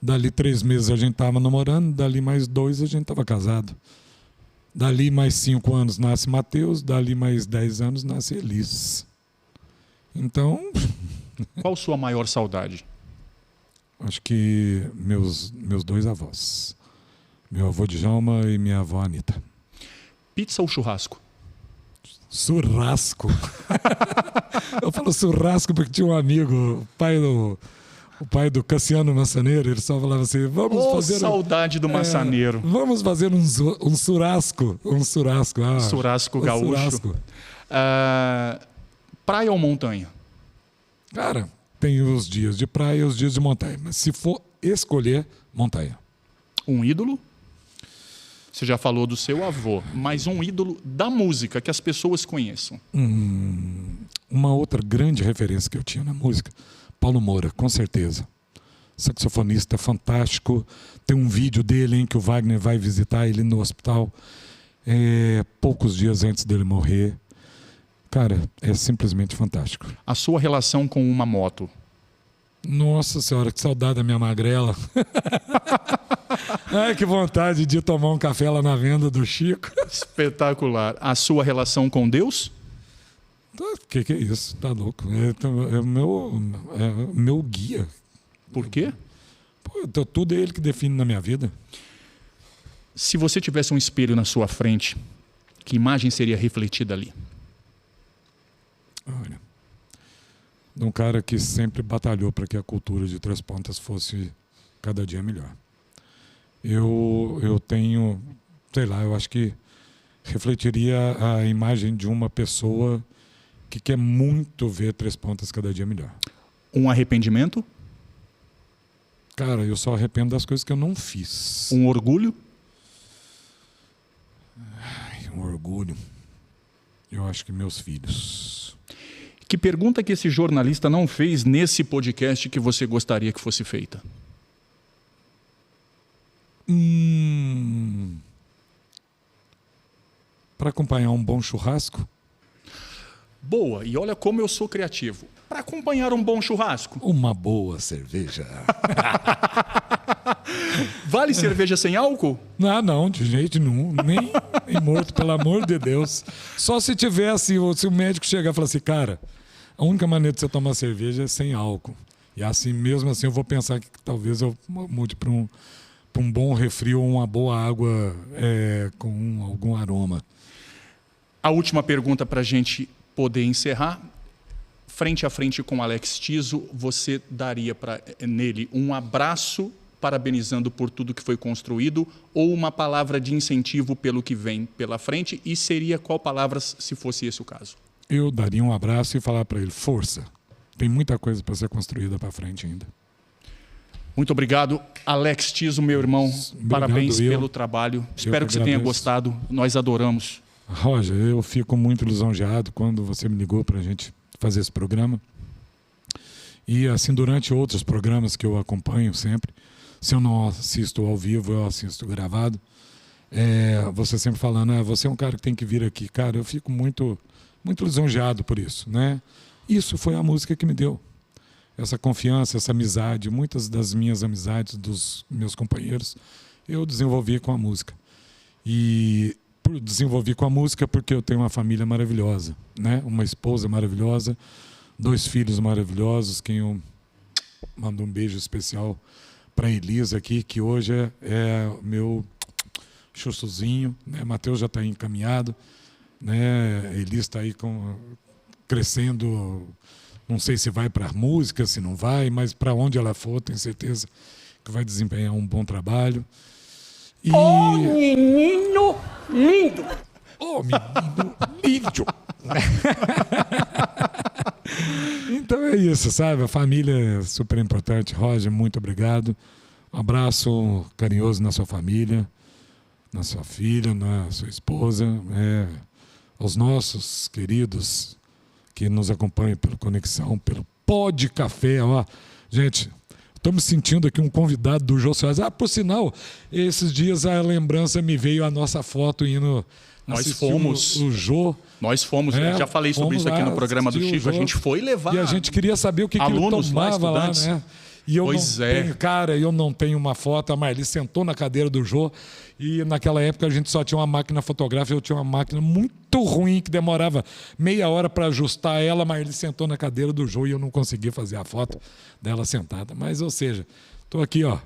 Speaker 2: Dali 3 meses a gente estava namorando, dali mais 2 a gente estava casado. Dali mais 5 anos nasce Mateus, dali mais 10 anos nasce Elis. Então...
Speaker 1: Qual sua maior saudade?
Speaker 2: Acho que meus 2 avós. Meu avô Djalma e minha avó Anita.
Speaker 1: Pizza ou churrasco?
Speaker 2: Churrasco. Eu falo churrasco porque tinha um amigo, o pai do Cassiano Massaneiro, ele só falava assim, vamos fazer...
Speaker 1: saudade do Massaneiro.
Speaker 2: Vamos fazer um churrasco.
Speaker 1: Churrasco gaúcho.
Speaker 2: Churrasco.
Speaker 1: Praia ou montanha?
Speaker 2: Cara, tem os dias de praia e os dias de montanha. Mas se for escolher, montanha.
Speaker 1: Um ídolo? Você já falou do seu avô, mas um ídolo da música que as pessoas conheçam.
Speaker 2: Uma outra grande referência que eu tinha na música, Paulo Moura, com certeza. Saxofonista fantástico. Tem um vídeo dele em que o Wagner vai visitar ele no hospital, poucos dias antes dele morrer. Cara, é simplesmente fantástico.
Speaker 1: A sua relação com uma moto?
Speaker 2: Nossa Senhora, que saudade da minha magrela. Ai, que vontade de tomar um café lá na venda do Chico.
Speaker 1: Espetacular. A sua relação com Deus?
Speaker 2: Que é isso? Tá louco. É o meu guia.
Speaker 1: Por quê?
Speaker 2: Pô, tudo é ele que define na minha vida.
Speaker 1: Se você tivesse um espelho na sua frente, que imagem seria refletida ali?
Speaker 2: Olha, de um cara que sempre batalhou para que a cultura de Três Pontas fosse cada dia melhor. Eu tenho, sei lá, eu acho que refletiria a imagem de uma pessoa que quer muito ver Três Pontas cada dia melhor.
Speaker 1: Um arrependimento?
Speaker 2: Cara, eu só arrependo das coisas que eu não fiz.
Speaker 1: Um orgulho?
Speaker 2: Um orgulho. Eu acho que meus filhos.
Speaker 1: Que pergunta que esse jornalista não fez nesse podcast que você gostaria que fosse feita?
Speaker 2: Para acompanhar um bom churrasco?
Speaker 1: Boa, e olha como eu sou criativo. Para acompanhar um bom churrasco?
Speaker 2: Uma boa cerveja.
Speaker 1: Vale cerveja sem álcool?
Speaker 2: Não, de jeito nenhum. Nem morto, pelo amor de Deus. Só se tivesse, se o médico chegar e falar assim, cara, a única maneira de você tomar cerveja é sem álcool. E assim, mesmo assim, eu vou pensar que talvez eu mude para um bom refri ou uma boa água com algum aroma.
Speaker 1: A última pergunta para a gente poder encerrar. Frente a frente com Alex Tiso, você daria nele um abraço parabenizando por tudo que foi construído ou uma palavra de incentivo pelo que vem pela frente? E seria qual palavra se fosse esse o caso? Eu daria um abraço e falar para ele, força. Tem muita coisa para ser construída para frente ainda. Muito obrigado, Alex Tiso, meu irmão. Obrigado, parabéns pelo trabalho. Espero que você tenha gostado. Nós adoramos. Roger, eu fico muito lisonjeado quando você me ligou para a gente fazer esse programa.
Speaker 2: E assim, durante outros programas que eu acompanho sempre, se eu não assisto ao vivo, eu assisto gravado, você sempre falando, você é um cara que tem que vir aqui. Cara, eu fico muito, muito lisonjeado por isso, né? Isso foi a música que me deu essa confiança, essa amizade. Muitas das minhas amizades, dos meus companheiros, eu desenvolvi com a música. E desenvolvi com a música porque eu tenho uma família maravilhosa, né? Uma esposa maravilhosa, 2 filhos maravilhosos, quem eu mando um beijo especial para Elisa aqui, que hoje é meu chuchuzinho, né? Mateus já está encaminhado, né? Elisa está aí crescendo, não sei se vai para a música, se não vai, mas para onde ela for, tenho certeza que vai desempenhar um bom trabalho. E...
Speaker 3: Oh, menino lindo!
Speaker 2: Oh, menino lindo! Então é isso, sabe? A família é super importante. Roger, muito obrigado. Um abraço carinhoso na sua família, na sua filha, na sua esposa, aos nossos queridos que nos acompanham pela conexão, pelo Pod Café. Ó. Gente, estou me sentindo aqui um convidado do Jô Soares. Por sinal, esses dias a lembrança me veio a nossa foto indo
Speaker 1: Nós fomos.
Speaker 2: O Jô.
Speaker 1: Nós fomos, eu já falei sobre isso aqui no programa do Chico, a gente foi levar.
Speaker 2: E a gente queria saber o que ele tomava lá, né? E eu eu não tenho uma foto, a Marli sentou na cadeira do Jô e naquela época a gente só tinha uma máquina fotográfica, eu tinha uma máquina muito ruim que demorava meia hora para ajustar ela, a Marli sentou na cadeira do Jô e eu não conseguia fazer a foto dela sentada. Mas, ou seja, estou aqui, ó,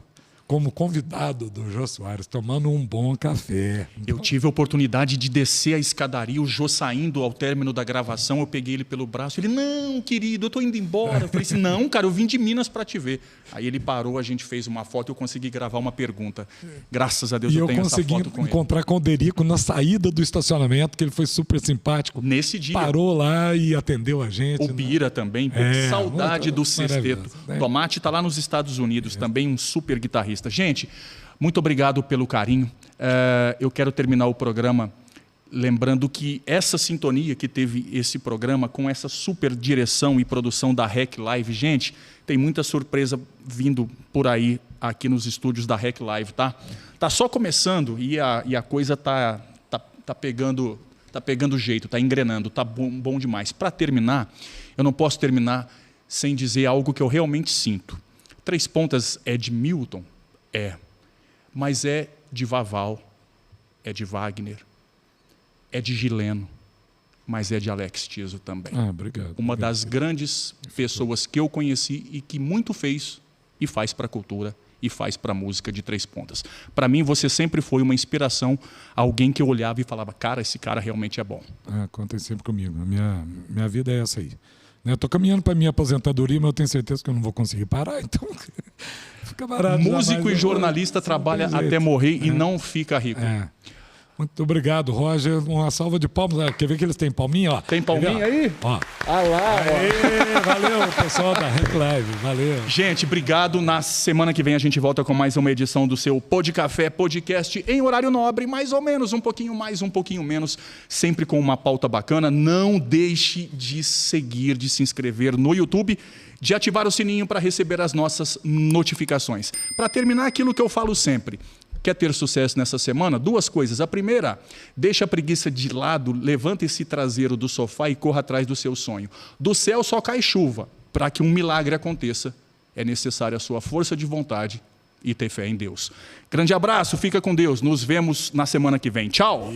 Speaker 2: como convidado do Jô Soares, tomando um bom café.
Speaker 1: Eu tive a oportunidade de descer a escadaria, o Jô saindo ao término da gravação, eu peguei ele pelo braço, ele, não, querido, eu tô indo embora. Eu falei assim, não, cara, eu vim de Minas para te ver. Aí ele parou, a gente fez uma foto e eu consegui gravar uma pergunta. Graças a Deus eu tenho essa foto com ele. E eu consegui encontrar
Speaker 2: com o Derico na saída do estacionamento, que ele foi super simpático.
Speaker 1: Nesse dia.
Speaker 2: Parou lá e atendeu a gente.
Speaker 1: O Bira também, saudade do sexteto. Né? Tomate está lá nos Estados Unidos, também um super guitarrista. Gente, muito obrigado pelo carinho. Eu quero terminar o programa lembrando que essa sintonia que teve esse programa com essa super direção e produção da REC Live, gente, tem muita surpresa vindo por aí aqui nos estúdios da REC Live, tá? Tá só começando e a coisa tá pegando jeito, tá engrenando, tá bom demais. Para terminar, eu não posso terminar sem dizer algo que eu realmente sinto. Três Pontas é de Milton? Mas é de Vaval, é de Wagner, é de Gileno, mas é de Alex Tiso também.
Speaker 2: Obrigado.
Speaker 1: Uma das grandes pessoas que eu conheci e que muito fez e faz para a cultura e faz para a música de Três Pontas. Para mim, você sempre foi uma inspiração, alguém que eu olhava e falava, cara, esse cara realmente é bom.
Speaker 2: Conta sempre comigo. Minha vida é essa aí. Eu estou caminhando para a minha aposentadoria, mas eu tenho certeza que eu não vou conseguir parar, então fica barato.
Speaker 1: Músico e jornalista trabalha até morrer e não fica rico.
Speaker 2: Muito obrigado, Roger. Uma salva de palmas. Quer ver que eles têm palminha? Ó.
Speaker 1: Tem palminha aí?
Speaker 2: Ó. Valeu, pessoal da REC Live. Valeu.
Speaker 1: Gente, obrigado. Na semana que vem a gente volta com mais uma edição do seu Pod Café Podcast em horário nobre, mais ou menos, um pouquinho mais, um pouquinho menos, sempre com uma pauta bacana. Não deixe de seguir, de se inscrever no YouTube, de ativar o sininho para receber as nossas notificações. Para terminar, aquilo que eu falo sempre. Quer ter sucesso nessa semana? Duas coisas. A primeira, deixa a preguiça de lado, levanta esse traseiro do sofá e corra atrás do seu sonho. Do céu só cai chuva. Para que um milagre aconteça, é necessária a sua força de vontade e ter fé em Deus. Grande abraço, fica com Deus. Nos vemos na semana que vem. Tchau!